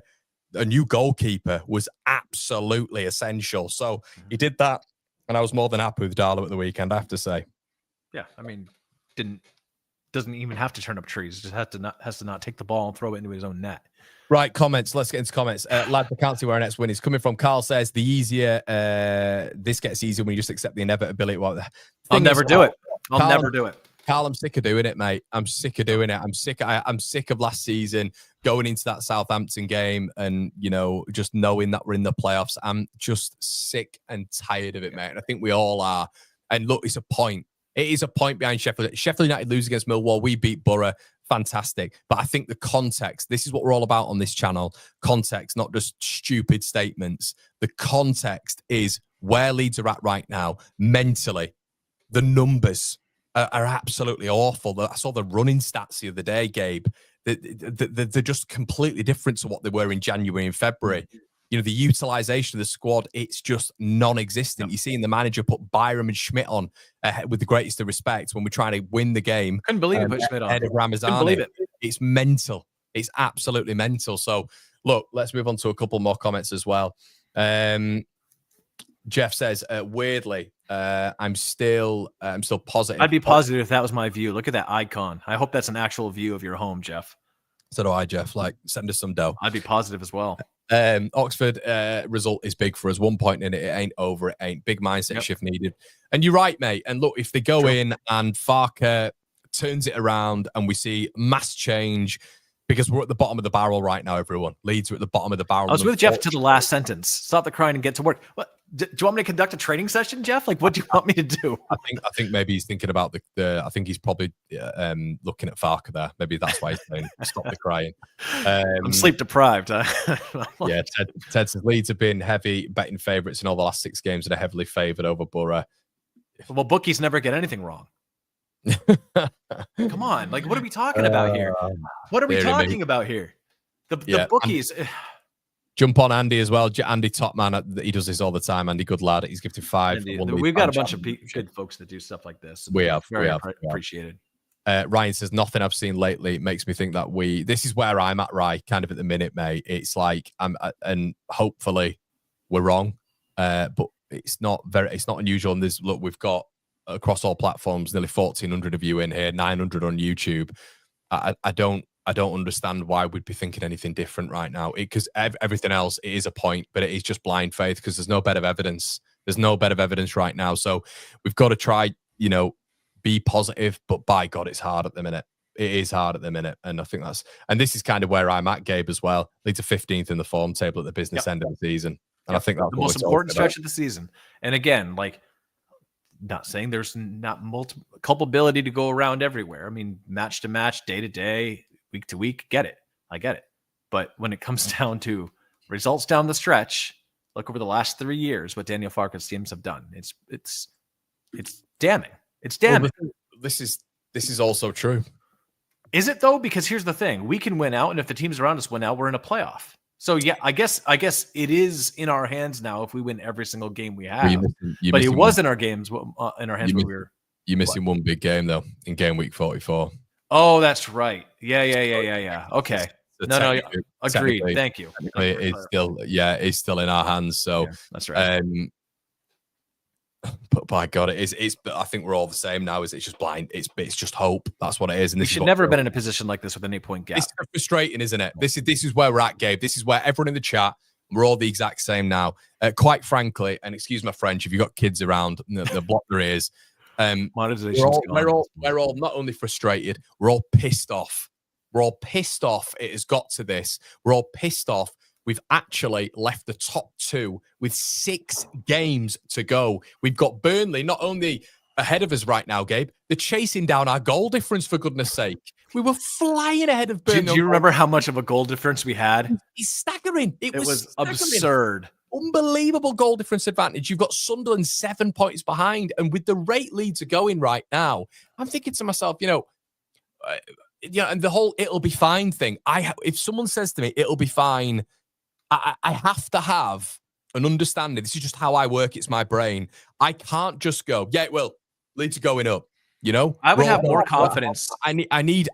A new goalkeeper was absolutely essential. So he did that, and I was more than happy with Darlow at the weekend, I have to say. Yeah, I mean, doesn't even have to turn up trees. Just has to not take the ball and throw it into his own net. Right, comments. Let's get into comments. Lads, I can't see where our next win is coming from. Carl says the easier this gets easier when you just accept the inevitability. I'll never do it. Carl, I'm sick of doing it, mate. I'm sick of doing it. I'm sick of last season going into that Southampton game and just knowing that we're in the playoffs. I'm just sick and tired of it, mate. And I think we all are. And look, it's a point. It is a point behind Sheffield. Sheffield United lose against Millwall. We beat Boro. Fantastic. But I think the context, this is what we're all about on this channel. Context, not just stupid statements. The context is where Leeds are at right now, mentally. The numbers are absolutely awful. I saw the running stats the other day, Gabe. They're just completely different to what they were in January and February. The utilization of the squad, it's just non-existent. You're seeing the manager put Byram and Schmidt on with the greatest of respect when we're trying to win the game. Couldn't believe he put Schmidt on. Ahead of Ramazani. Couldn't believe it. It's mental. It's absolutely mental. So, look, let's move on to a couple more comments as well. Jeff says, weirdly, I'm still positive. I'd be positive if that was my view. Look at that icon. I hope that's an actual view of your home, Jeff. So do I, Jeff. Send us some dough. I'd be positive as well. Oxford result is big for us. 1 point in it. It ain't over. It ain't. Big mindset shift needed. And you're right, mate. And look, if they go in and Farke turns it around and we see mass change, because we're at the bottom of the barrel right now, everyone. Leeds are at the bottom of the barrel. I was with Jeff to the last sentence. Stop the crying and get to work. What? Do you want me to conduct a training session, Jeff? What do you want me to do? I think maybe he's thinking about I think he's probably looking at Farke there. Maybe that's why he's saying stop the crying. I'm sleep deprived. Yeah, Ted says Leeds have been heavy betting favourites in all the last 6 games and are heavily favoured over Boro. Well, bookies never get anything wrong. Come on, what are we talking about here? What are we talking about here? The bookies. Jump on Andy as well. Andy Topman, he does this all the time. Andy, good lad. He's gifted 5. Andy, we've got a bunch of good folks that do stuff like this. We have. Appreciated. Ryan says, nothing I've seen lately makes me think that this is where I'm at, right? Kind of at the minute, mate. It's and hopefully we're wrong. But it's not unusual. And we've got across all platforms, nearly 1,400 of you in here, 900 on YouTube. I don't understand why we'd be thinking anything different right now. Because everything else, it is a point, but it is just blind faith because there's no better evidence. There's no better evidence right now. So we've got to try, be positive. But by God, it's hard at the minute. It is hard at the minute. And I think this is kind of where I'm at, Gabe, as well. Leads to 15th in the form table at the business end of the season. And I think that's the most important stretch of the season. And again, not saying there's not multiple culpability to go around everywhere. I mean, match to match, day to day, week to week, I get it. But when it comes down to results down the stretch, look over the last 3 years, what Daniel Farke's teams have done. It's damning. It's damning. Well, this is also true. Is it though? Because here's the thing: we can win out, and if the teams around us win out, we're in a playoff. So yeah, I guess it is in our hands now if we win every single game we have. But it was in our hands when we were. You're missing one big game though in game week 44. Oh, that's right. Yeah. Okay. No, agreed. Thank you. It's still in our hands. So that's right. But by God, it's. I think we're all the same now. It's just blind. It's just hope. That's what it is. And we should never have been in a position like this with an 8-point gap. It's frustrating, isn't it? This is where we're at, Gabe. This is where everyone in the chat. We're all the exact same now. Quite frankly, and excuse my French, if you've got kids around, the block their ears. We're all not only frustrated, we're all pissed off. We're all pissed off. It has got to this. We're all pissed off. We've actually left the top 2 with 6 games to go. We've got Burnley not only ahead of us right now, Gabe, they're chasing down our goal difference, for goodness sake. We were flying ahead of Burnley. Do you remember how much of a goal difference we had? It's staggering. It was staggering. Absurd. Unbelievable goal difference advantage. You've got Sunderland 7 points behind. And with the rate Leeds are going right now, I'm thinking to myself, and the whole it'll be fine thing. If someone says to me, it'll be fine, I have to have an understanding. This is just how I work. It's my brain. I can't just go, yeah, it will. Leeds are going up. I would have more confidence. I need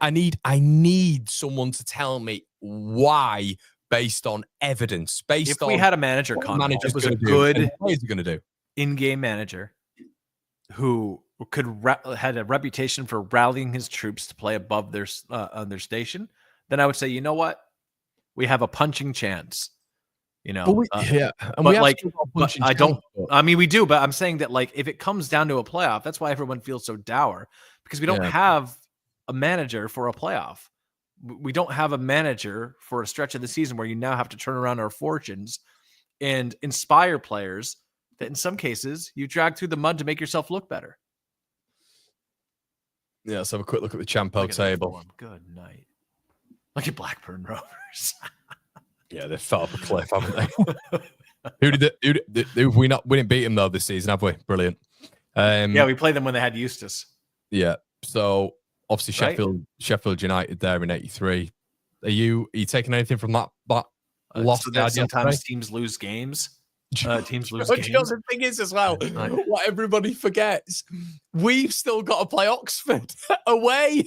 someone to tell me why, based on evidence. If we had a manager, Connor, that was a good in-game manager who had a reputation for rallying his troops to play above their station, then I would say, you know what, we have a punching chance. We do. But I'm saying that, like, if it comes down to a playoff, that's why everyone feels so dour, because we don't have a manager for a playoff. We don't have a manager for a stretch of the season where you now have to turn around our fortunes and inspire players that in some cases you drag through the mud to make yourself look better. Yeah, let's have a quick look at the Champo table. Good night. Look at Blackburn Rovers. Yeah, they fell off a cliff, haven't they? We didn't beat them though this season, have we? Brilliant. We played them when they had Eustace. Yeah. So obviously Sheffield United there in '83. Are you taking anything from that loss? So sometimes teams lose games. The thing is as well, what everybody forgets, we've still got to play Oxford away.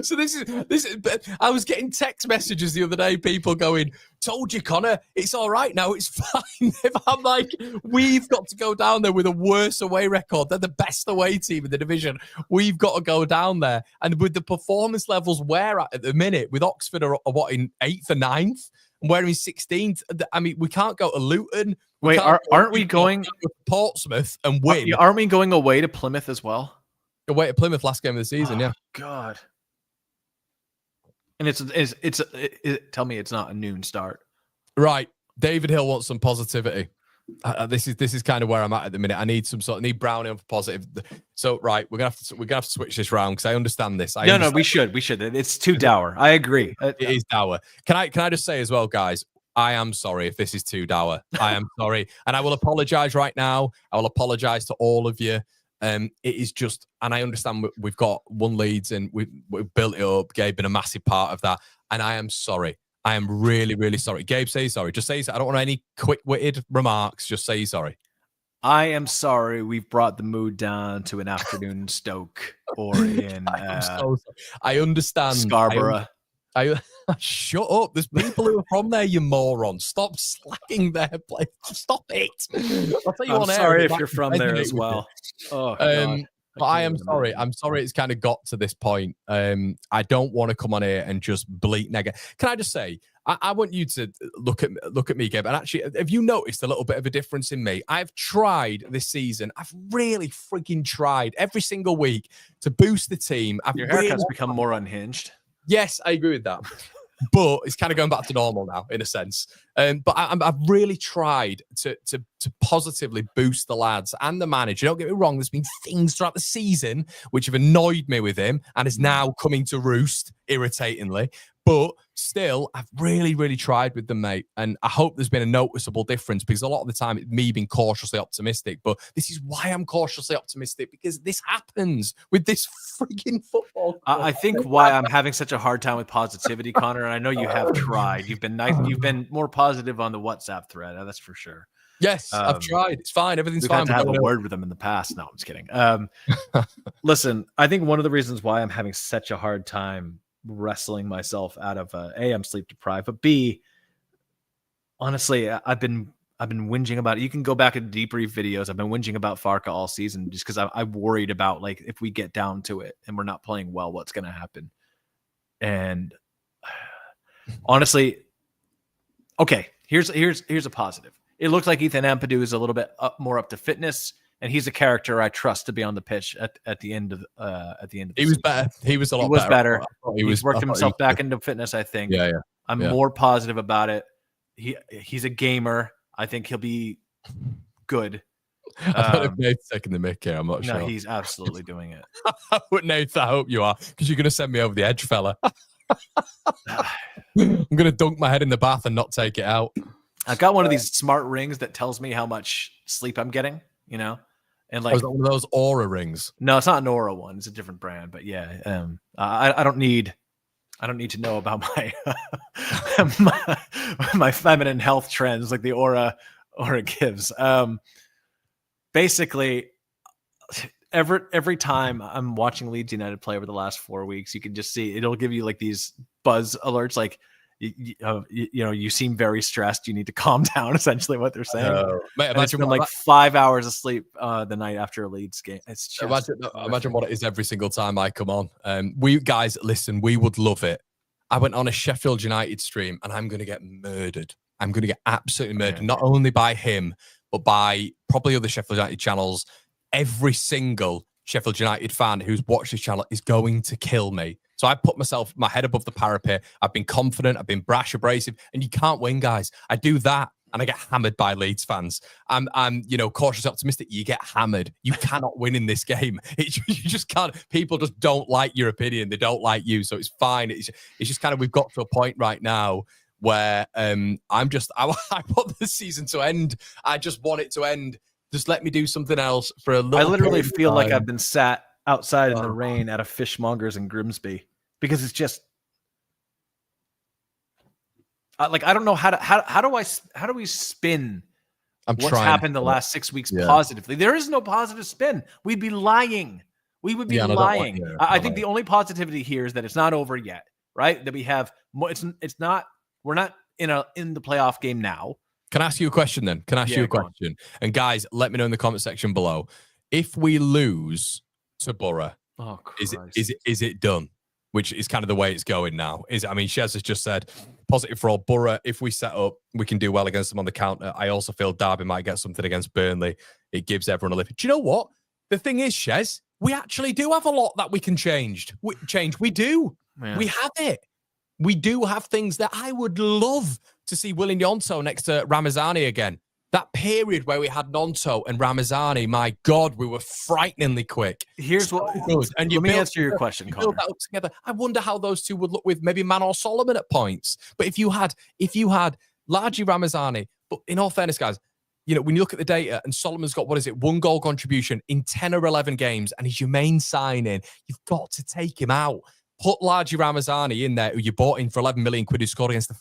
So this is. I was getting text messages the other day, people going, "Told you, Connor, it's all right now. It's fine." I'm like, we've got to go down there with a worse away record. They're the best away team in the division. We've got to go down there, and with the performance levels we're at the minute, with Oxford are what, in 8th or 9th, and we're in 16th. I mean, we can't go to Luton. Wait, aren't we going to Portsmouth and win? Aren't we going away to Plymouth as well? Away to Plymouth last game of the season, yeah. God. And it's tell me it's not a noon start. Right. David Hill wants some positivity. This is kind of where I'm at the minute. I need Brownie on for positive. So right, we're gonna have to switch this round because I understand this. No, we should. It's too dour. I agree. It is dour. Can I just say as well, guys? I am sorry if this is too dour. I am sorry, and I will apologize right now. I will apologize to all of you. It is just, and I understand we've got one Leeds and we've built it up. Gabe been a massive part of that, and I am sorry. I am really, really sorry. Gabe, say sorry. Just say sorry. I don't want any quick-witted remarks. Just say sorry. I am sorry we've brought the mood down to an afternoon Stoke or in I understand. Scarborough. I shut up. There's people who are from there, you moron. Stop slacking their place. Stop it. I'll tell you I'm sorry if you're from there as well. Oh, God. But I am sorry. I'm sorry it's kind of got to this point. I don't want to come on here and just bleat negative. Can I just say, I want you to look at me, Gabe. And actually, have you noticed a little bit of a difference in me? I've tried this season. I've really freaking tried every single week to boost the team. Your haircut's become more unhinged. Yes, I agree with that. But it's kind of going back to normal now, in a sense. But I've really tried to positively boost the lads and the manager. Don't get me wrong. There's been things throughout the season which have annoyed me with him and is now coming to roost irritatingly. But still, I've really, really tried with them, mate. And I hope there's been a noticeable difference because a lot of the time it's me being cautiously optimistic. But this is why I'm cautiously optimistic, because this happens with this freaking football. I think why I'm having such a hard time with positivity, Connor, and I know you have tried. You've been nice. You've been more positive on the WhatsApp thread. That's for sure. Yes, I've tried. It's fine. Everything's fine. We've had to have a word with them in the past. No, I'm just kidding. Listen, I think one of the reasons why I'm having such a hard time wrestling myself out of A, I'm sleep deprived, but B, honestly, I've been whinging about it. You can go back and debrief videos. I've been whinging about Farke all season just because I'm worried about, like, if we get down to it and we're not playing well, what's going to happen. And honestly, okay, here's a positive. It looks like Ethan Ampadu is a little bit more up to fitness, and he's a character I trust to be on the pitch at the end of the He was season. better. He was a lot better. He's worked himself back into fitness, I think. Yeah. I'm more positive about it. He's a gamer. I think he'll be good. I thought if Nate's taking the mic here, I'm not sure. No, he's absolutely doing it. Nate, I hope you are, because you're going to send me over the edge, fella. I'm going to dunk my head in the bath and not take it out. I've got one of these smart rings that tells me how much sleep I'm getting, and like, is that one of those Aura rings? No, it's not an Aura one. It's a different brand, but yeah, I don't need to know about my my feminine health trends like the Aura gives. Basically, every time I'm watching Leeds United play over the last 4 weeks, you can just see it'll give you like these buzz alerts, like you seem very stressed. You need to calm down. Essentially, what they're saying. Mate, imagine like 5 hours of sleep the night after a Leeds game. It's just imagine what it is every single time I come on. We guys, listen, we would love it. I went on a Sheffield United stream and I'm going to get murdered. I'm going to get absolutely murdered, not only by him, but by probably other Sheffield United channels. Every single Sheffield United fan who's watched this channel is going to kill me. So I put my head above the parapet. I've been confident. I've been brash, abrasive, and you can't win, guys. I do that, and I get hammered by Leeds fans. I'm cautiously optimistic. You get hammered. You cannot win in this game. You just can't. People just don't like your opinion. They don't like you, so it's fine. It's just kind of, we've got to a point right now where I want this season to end. I just want it to end. Just let me do something else for a little. I literally feel like I've been sat outside in the rain at a fishmonger's in Grimsby, because it's just like, I don't know how do we spin what's happened the last 6 weeks positively. There is no positive spin. We'd be lying. We would be lying. I think the only positivity here is that it's not over yet, right? That we have more. It's not. We're not in the playoff game now. Can I ask you a question then? Can I ask you a question? And guys, let me know in the comment section below. If we lose to Boro, is it done? Which is kind of the way it's going now. Shez has just said positive for all. Boro, if we set up, we can do well against them on the counter. I also feel Derby might get something against Burnley. It gives everyone a lift. Do you know what? The thing is, Shez, we actually do have a lot that we can change. We do. Yeah. We have it. We do have things that I would love to see Willian Gnonto next to Ramazani again. That period where we had Gnonto and Ramazani, my God, we were frighteningly quick. Here's what, and let me answer your question, Connor. That up together. I wonder how those two would look with maybe Manor Solomon at points. But if you had largely Ramazani, but in all fairness, guys, when you look at the data and Solomon's got, 1 goal contribution in 10 or 11 games, and he's your main signing, you've got to take him out. Put Largi Ramazani in there, who you bought in for 11 million quid, who scored against the.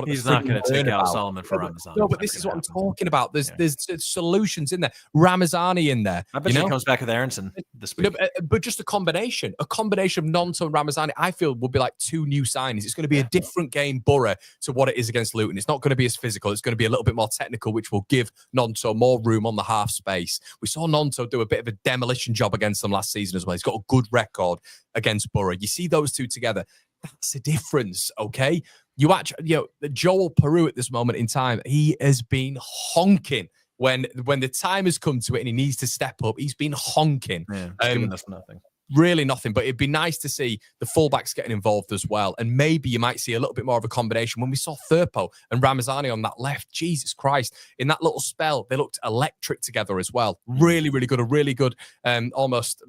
He's not going to take out Solomon for Ramazani. No, but this is what I'm talking about. There's solutions in there. Ramazani in there. I bet he comes back with Aronson this week. But just a combination of Gnonto and Ramazani, I feel would be like 2 new signings. It's going to be a different game, Boro, to what it is against Luton. It's not going to be as physical. It's going to be a little bit more technical, which will give Gnonto more room on the half space. We saw Gnonto do a bit of a demolition job against them last season as well. He's got a good record against Boro. You see those two together, that's the difference, okay? You actually, Joel Peru at this moment in time, he has been honking when the time has come to it and he needs to step up. He's been honking. Yeah, giving us nothing. Really nothing, but it'd be nice to see the fullbacks getting involved as well. And maybe you might see a little bit more of a combination. When we saw Firpo and Ramazani on that left, Jesus Christ, in that little spell, they looked electric together as well. Really, really good. A really good, almost,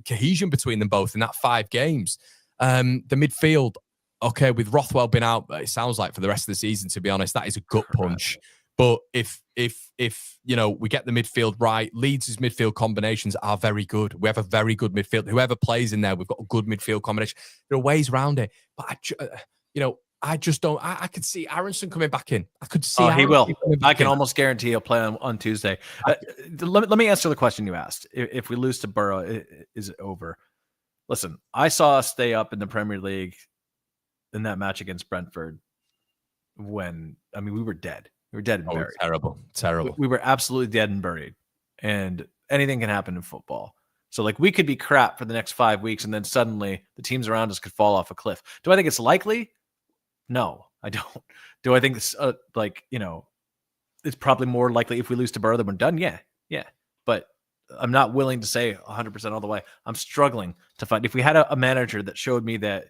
cohesion between them both in that 5 games. The midfield, okay, with Rothwell been out, it sounds like for the rest of the season, to be honest, that is a gut punch. But if we get the midfield right, Leeds' midfield combinations are very good. We have a very good midfield. Whoever plays in there, we've got a good midfield combination. There are ways around it, but I just don't. I could see Aronson coming back in. I could see. He will. I can almost guarantee he'll play on Tuesday. Let me answer the question you asked. If we lose to Boro, is it over? Listen, I saw us stay up in the Premier League in that match against Brentford when, I mean, we were dead. We were dead and buried. Terrible. We were absolutely dead and buried. And anything can happen in football. So, like, we could be crap for the next 5 weeks, and then suddenly the teams around us could fall off a cliff. Do I think it's likely? No, I don't. Do I think it's, it's probably more likely if we lose to Boro than we're done? Yeah. But I'm not willing to say 100% all the way. I'm struggling to find. If we had a manager that showed me that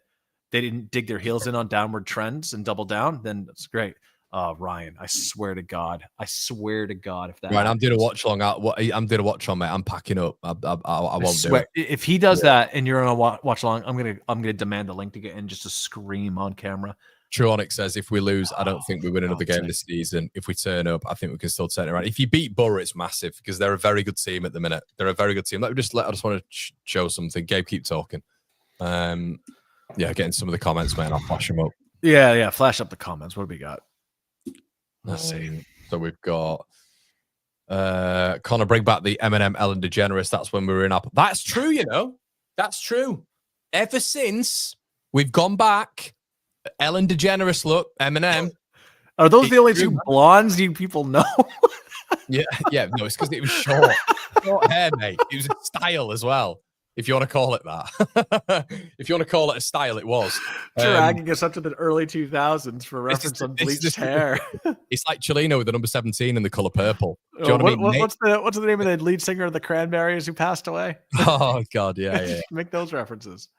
they didn't dig their heels in on downward trends and double down, then that's great. Ryan, I swear to God, if that. Right, I'm doing a watch long. I'm doing a watch on, mate. I'm packing up. I won't do it. If he does that and you're on a watch long, I'm gonna demand a link to get in just to scream on camera. Truonic says if we lose, I don't think we win another game this season. If we turn up, I think we can still turn it around. If you beat Boro, it's massive because they're a very good team at the minute. They're a very good team. I just want to show something. Gabe, keep talking. Getting some of the comments, man. I'll flash them up. Yeah. Flash up the comments. What do we got? Let's see. So we've got Connor, bring back the Eminem Ellen DeGeneres. That's when we were in up. That's true, you know. That's true. Ever since we've gone back, Ellen DeGeneres look, Eminem. Are those the only two blondes you people know? Yeah. No, it's because it was short hair, mate. It was a style as well, if you want to call it that. If you want to call it a style, it was. Dragging us up to the early 2000s for reference on bleached hair. It's like Chilino with the number 17 and the color purple. Do you know what I mean? What's the name of the lead singer of the Cranberries who passed away? Oh, God, yeah. Make those references.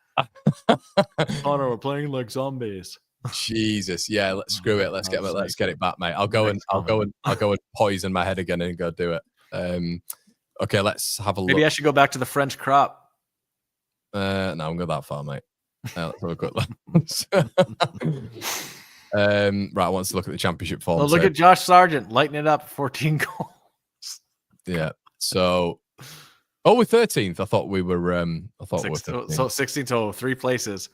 Connor, we're playing like zombies. Jesus, yeah. Let's screw it. Let's get it back, mate. I'll go and poison my head again and go do it. Okay, let's have a look. Maybe I should go back to the French crop. No, I'm going that far, mate. Let's have a quick look. Right, I want to look at the championship form. Oh, look at Josh Sargent lighting it up, 14 goals. Yeah. So, we're 13th. I thought we were. We were 13th. So 16 total, 3 places.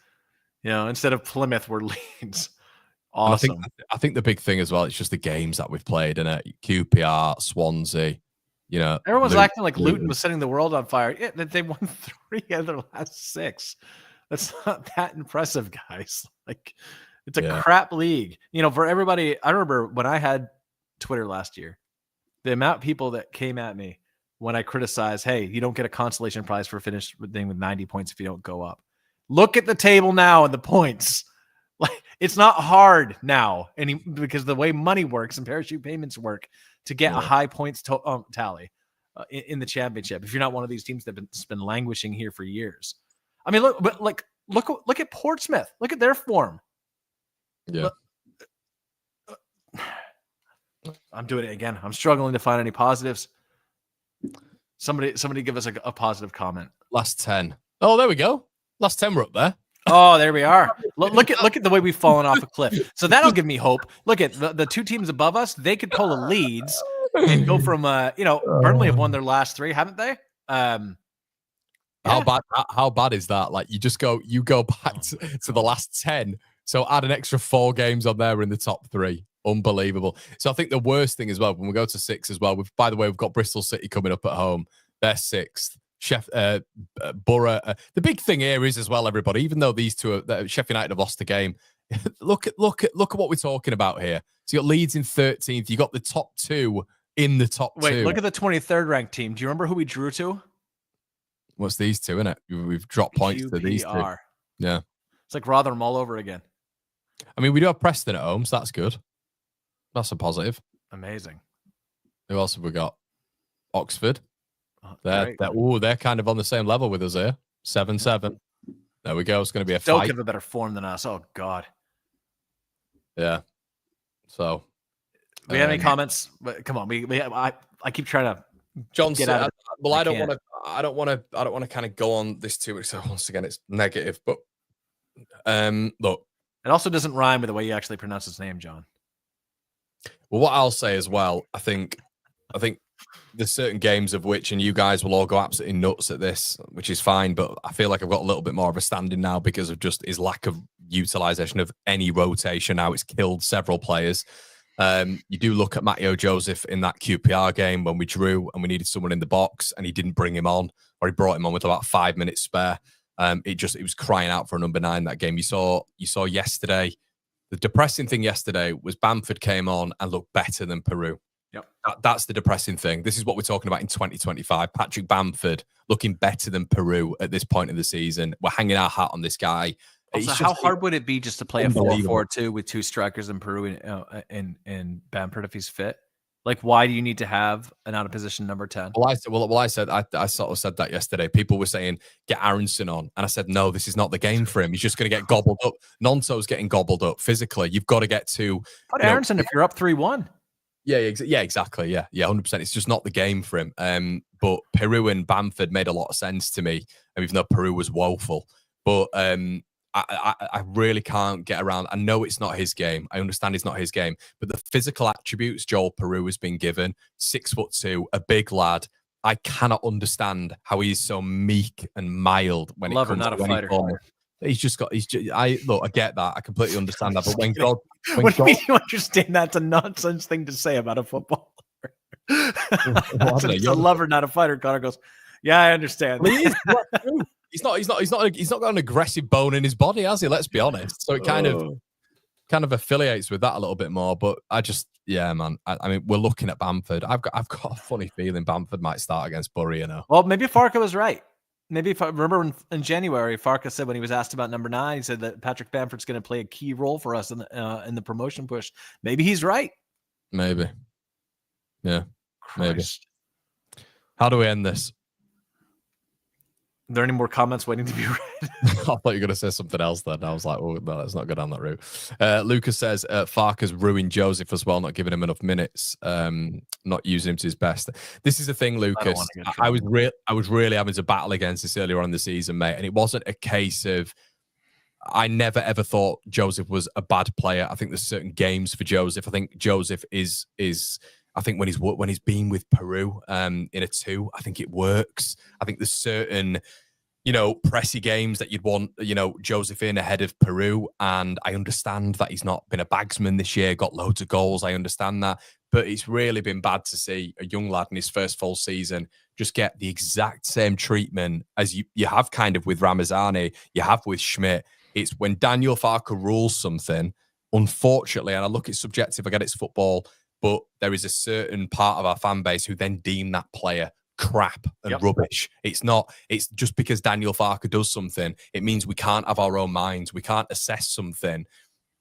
You know, instead of Plymouth, we're Leeds. Awesome. I think the big thing as well, it's just the games that we've played, and QPR, Swansea. You know, everyone's acting like Luton was setting the world on fire. Yeah, they won 3 of their last 6. That's not that impressive, guys. Like, it's a crap league. You know, for everybody, I remember when I had Twitter last year, the amount of people that came at me when I criticized, hey, you don't get a consolation prize for finishing with 90 points if you don't go up. Look at the table now and the points. Like, it's not hard now because the way money works and parachute payments work to get a high points tally in the championship. If you're not one of these teams that's been languishing here for years. I mean, look at Portsmouth. Look at their form. Yeah. I'm doing it again. I'm struggling to find any positives. Somebody give us a positive comment. Last 10. Oh, there we go. Last 10 we're up there. Oh, there we are. Look at the way we've fallen off a cliff. So that'll give me hope. Look at the 2 teams above us. They could pull a Leeds and go from Burnley have won their last 3, haven't they? How bad is that? Like, you go back to the last 10. So add an extra 4 games on there in the top 3. Unbelievable. So I think the worst thing as well, when we go to 6 as well, by the way, we've got Bristol City coming up at home. They're 6th. Boro. The big thing here is as well, everybody, even though these two Sheffield United have lost the game, look at what we're talking about here. So you got Leeds in 13th. You got the top 2 in the top 2. Wait, look at the 23rd ranked team. Do you remember who we drew to? What's these two, innit? We've dropped points to these two. Yeah. It's like Rotherham all over again. I mean, we do have Preston at home, so that's good. That's a positive. Amazing. Who else have we got? Oxford. They're kind of on the same level with us here. 7-7. There we go. It's going to be a Stoke fight. have a better form than us. Oh, God. Yeah. So. We have any comments? But come on. I keep trying to John said, well, I don't want to kind of go on this too much. So once again, it's negative. But look. It also doesn't rhyme with the way you actually pronounce his name, John. Well, what I'll say as well, I think there's certain games of which, and you guys will all go absolutely nuts at this, which is fine, but I feel like I've got a little bit more of a standing now because of just his lack of utilization of any rotation. Now it's killed several players. You do look at Matteo Joseph in that QPR game when we drew and we needed someone in the box and he didn't bring him on, or he brought him on with about 5 minutes spare. It was crying out for a number 9 that game. You saw yesterday. The depressing thing yesterday was Bamford came on and looked better than Peru. Yep. That's the depressing thing. This is what we're talking about in 2025. Patrick Bamford looking better than Peru at this point of the season. We're hanging our hat on this guy. Also, how hard would it be just to play a 4-4-2 with 2 strikers in Peru and Bamford if he's fit? Like, why do you need to have an out of position number 10? I sort of said that yesterday. People were saying, get Aronson on. And I said, no, this is not the game for him. He's just going to get gobbled up. Nonto's getting gobbled up physically. You've got to get to... Put Aronson if you're up 3-1. Yeah, exactly. Yeah, 100%. It's just not the game for him. But Peru and Bamford made a lot of sense to me, even though Peru was woeful. But I really can't get around. I know it's not his game. I understand it's not his game. But the physical attributes Joel Peru has been given, 6'2", a big lad. I cannot understand how he's so meek and mild when it comes not to a fighter. I get that. I completely understand that. But when God... What do you understand? That's a nonsense thing to say about a footballer. He's a lover, not a fighter. Connor goes, yeah, I understand. He's not got an aggressive bone in his body, has he? Let's be honest. So it kind of affiliates with that a little bit more. But man. I mean, we're looking at Bamford. I've got a funny feeling Bamford might start against Boro, you know. Well, maybe Farke was right. Maybe if I remember in January, Farke said when he was asked about number 9, he said that Patrick Bamford's going to play a key role for us in the promotion push. Maybe he's right. Maybe. Yeah. Christ. Maybe. How do we end this? Are there any more comments waiting to be read? I thought you were going to say something else then. I was like, oh, no, let's not go down that route. Lucas says Farke's ruined Joseph as well, not giving him enough minutes, not using him to his best. This is the thing, Lucas. I was really having to battle against this earlier on in the season, mate. And it wasn't a case of, I never ever thought Joseph was a bad player. I think there's certain games for Joseph. I think Joseph is I think when he's been with Peru in a 2, I think it works. I think there's certain, pressy games that you'd want, Joseph in ahead of Peru. And I understand that he's not been a bagsman this year, got loads of goals. I understand that. But it's really been bad to see a young lad in his first full season just get the exact same treatment as you have kind of with Ramazani, you have with Schmidt. It's when Daniel Farke rules something, unfortunately, and I look, it's subjective, I get it's football, but there is a certain part of our fan base who then deem that player crap and rubbish. It's just because Daniel Farke does something, it means we can't have our own minds. We can't assess something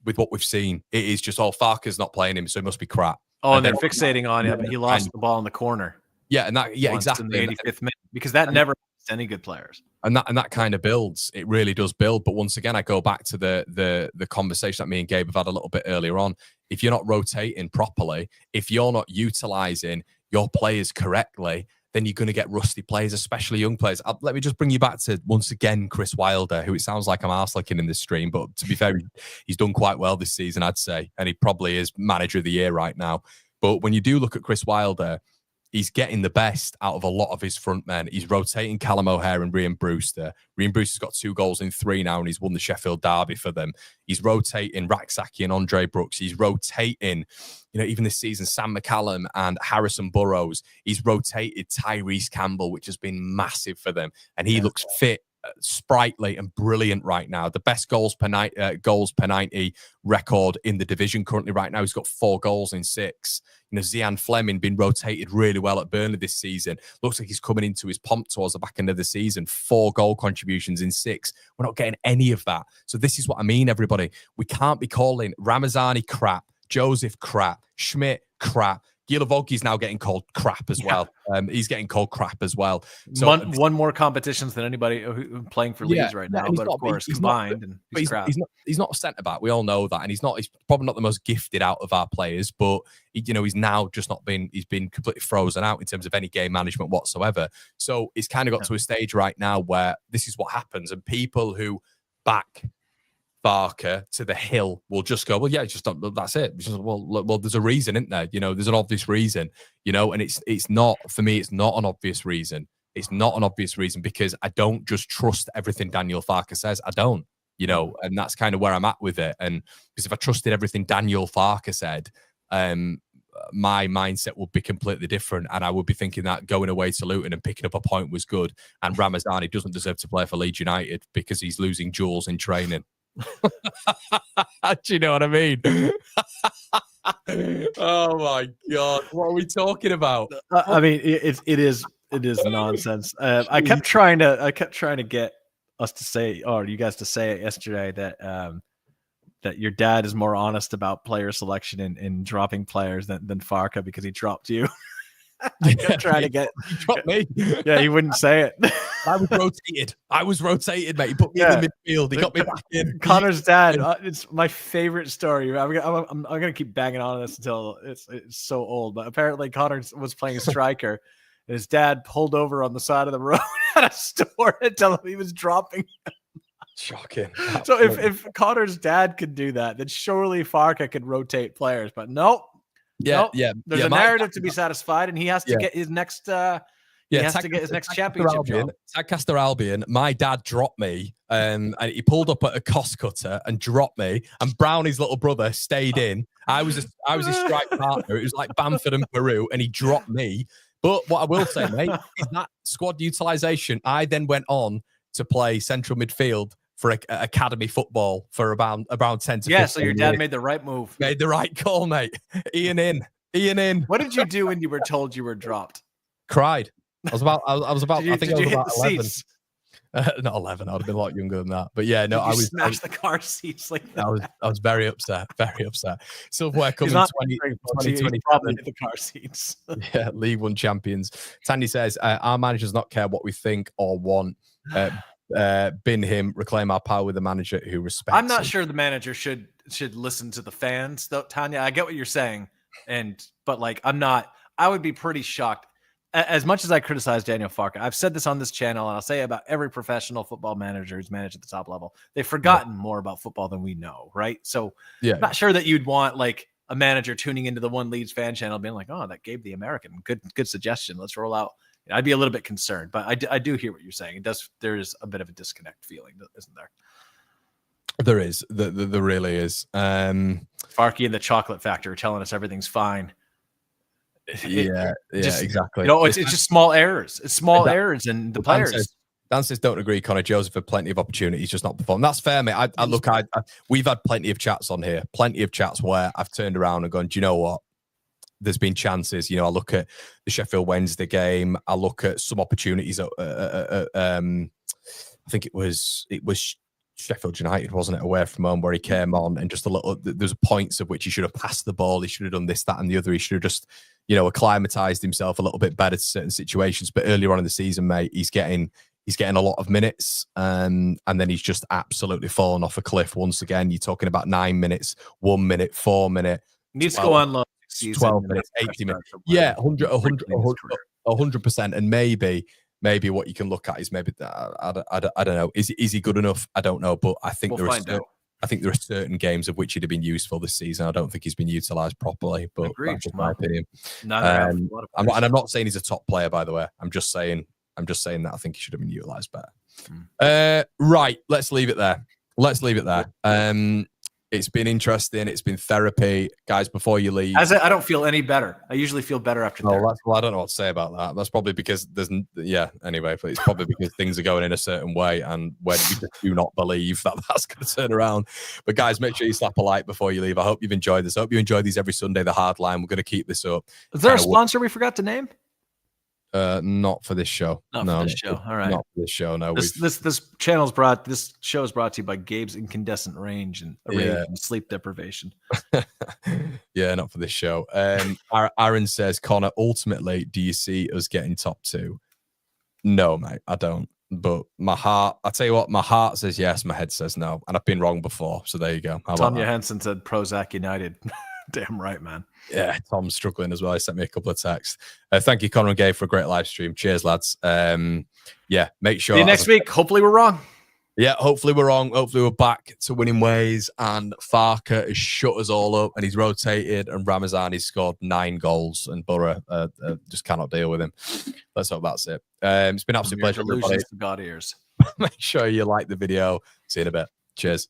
with what we've seen. It is just, Farke's not playing him, so it must be crap. Oh, and they're fixating on him. He lost the ball in the corner. Yeah, and exactly. In the 85th minute, because that never happens to any good players. And that kind of builds. It really does build. But once again, I go back to the conversation that me and Gabe have had a little bit earlier on. If you're not rotating properly, if you're not utilizing your players correctly, then you're going to get rusty players, especially young players. Let me just bring you back to, once again, Chris Wilder, who it sounds like I'm arse-licking in this stream, but to be fair, he's done quite well this season, I'd say, and he probably is manager of the year right now. But when you do look at Chris Wilder, he's getting the best out of a lot of his front men. He's rotating Callum O'Hare and Ryan Brewster. Ryan Brewster's got 2 goals in 3 now, and he's won the Sheffield Derby for them. He's rotating Raksaki and Andre Brooks. He's rotating, even this season, Sam McCallum and Harrison Burrows. He's rotated Tyrese Campbell, which has been massive for them. And he looks fit, sprightly and brilliant right now. The best goals per 90 record in the division currently right now. He's got 4 goals in 6. Zian Fleming been rotated really well at Burnley this season. Looks like he's coming into his pomp towards the back end of the season. 4 goal contributions in 6. We're not getting any of that. So this is what I mean, everybody. We can't be calling Ramazani crap, Joseph crap, Schmidt crap. Gilavogi's now getting called crap as well. He's getting called crap as well. So one more competitions than anybody who playing for Leeds right now. But of course, combined, he's crap. He's not a centre back. We all know that, and he's probably not the most gifted out of our players. But he's now just not been. He's been completely frozen out in terms of any game management whatsoever. So it's kind of got to a stage right now where this is what happens, and people who back Farke to the hill will just go, well, yeah, that's it. Well, there's a reason, isn't there? There's an obvious reason, and it's not, for me, it's not an obvious reason. It's not an obvious reason because I don't just trust everything Daniel Farke says. I don't, and that's kind of where I'm at with it. And because if I trusted everything Daniel Farke said, my mindset would be completely different, and I would be thinking that going away to Luton and picking up a point was good, and Ramazani doesn't deserve to play for Leeds United because he's losing joules in training. Do you know what I mean? Oh my God, what are we talking about? I mean, it is nonsense. I kept trying to get us to say, or you guys to say it yesterday, that your dad is more honest about player selection and dropping players than Farke because he dropped you. I kept trying to get. He dropped me. Yeah, he wouldn't say it. I was rotated, mate. He put me in the midfield. He got me back in. Connor's dad. It's my favorite story. I'm gonna keep banging on this until it's so old. But apparently, Connor was playing striker, and his dad pulled over on the side of the road at a store and tell him he was dropping him. Shocking. So if Connor's dad could do that, then surely Farke could rotate players. But nope. There's a narrative to be satisfied, and he has to get his next. He has to get his next championship job. Tadcaster Albion. My dad dropped me, and he pulled up at a cost cutter and dropped me. And Brownie's little brother stayed in. I was his strike partner. It was like Bamford and Peru, and he dropped me. But what I will say, mate, is that squad utilisation. I then went on to play central midfield for academy football for about 10 to 15 years. So your dad made made the right move. Made the right call, mate. Ian in. What did you do when you were told you were dropped? Cried. I was about. I think I was about 11. Seats? Not 11. I'd have been a lot younger than that. But yeah, no, I was smashed the car seats like that. I was very upset. Very upset. Silverware coming 2020. Probably the car seats. Yeah, League One champions. Tandy says our manager does not care what we think or want. Bin him, reclaim our power with a manager who respects. I'm not sure the manager should listen to the fans, though. Tanya, I get what you're saying, but like I would be pretty shocked. As much as I criticize Daniel Farke, I've said this on this channel, and I'll say it about every professional football manager who's managed at the top level. They've forgotten more about football than we know, right? So I'm not sure that you'd want like a manager tuning into the One Leeds fan channel being like, oh, that Gabe the American, good suggestion. Let's roll out. I'd be a little bit concerned, but I do hear what you're saying. There is a bit of a disconnect feeling, isn't there? There is. There really is. Farke and the Chocolate Factory telling us everything's fine. Exactly. You know, it's just small errors. It's small errors in the players. Dan says, don't agree, Connor. Joseph had plenty of opportunities, just not performed. That's fair, mate. We've had plenty of chats on here, plenty of chats where I've turned around and gone, do you know what? There's been chances. You know, I look at the Sheffield Wednesday game. I look at some opportunities. I think it was Sheffield United, wasn't it, away from home, where he came on and just there's points of which he should have passed the ball. He should have done this, that, and the other. He should have just, acclimatized himself a little bit better to certain situations. But earlier on in the season, mate, he's getting a lot of minutes, and then he's just absolutely fallen off a cliff once again. You're talking about 9 minutes, 1 minute, 4 minute. Needs to go on low. 12 minutes, 80 minutes. Yeah, 100%. And maybe what you can look at is maybe I don't know. Is he good enough? I don't know, but I think there are certain games of which he'd have been useful this season. I don't think he's been utilised properly, but that's just my opinion. I'm not saying he's a top player, by the way. I'm just saying that I think he should have been utilised better. Right, let's leave it there. It's been interesting. It's been therapy. Guys, before you leave. I don't feel any better. I usually feel better after therapy. Well, I don't know what to say about that. That's probably because anyway, but it's probably because things are going in a certain way and when you just do not believe that that's going to turn around. But guys, make sure you slap a like before you leave. I hope you've enjoyed this. I hope you enjoy these every Sunday, the Hardline. We're going to keep this up. Is there a sponsor we forgot to name? Not for this show. All right. Not for this show. No. This show is brought to you by Gabe's incandescent range and sleep deprivation. Yeah, not for this show. Aaron says, Connor, ultimately, do you see us getting top 2? No, mate, I don't. But my heart, I tell you what, my heart says yes, my head says no, and I've been wrong before. So there you go. Tanya Henson said Prozac United. Damn right, man. Yeah, Tom's struggling as well. He sent me a couple of texts. Thank you, Connor and Gabe, for a great live stream. Cheers, lads. Make sure. See you next week. Hopefully we're wrong. Yeah, hopefully we're wrong. Hopefully we're back to winning ways. And Farke has shut us all up and he's rotated. And Ramazani's scored 9 goals. And Boro just cannot deal with him. Let's hope that's it. It's been an absolute pleasure. Delusions to God ears. Make sure you like the video. See you in a bit. Cheers.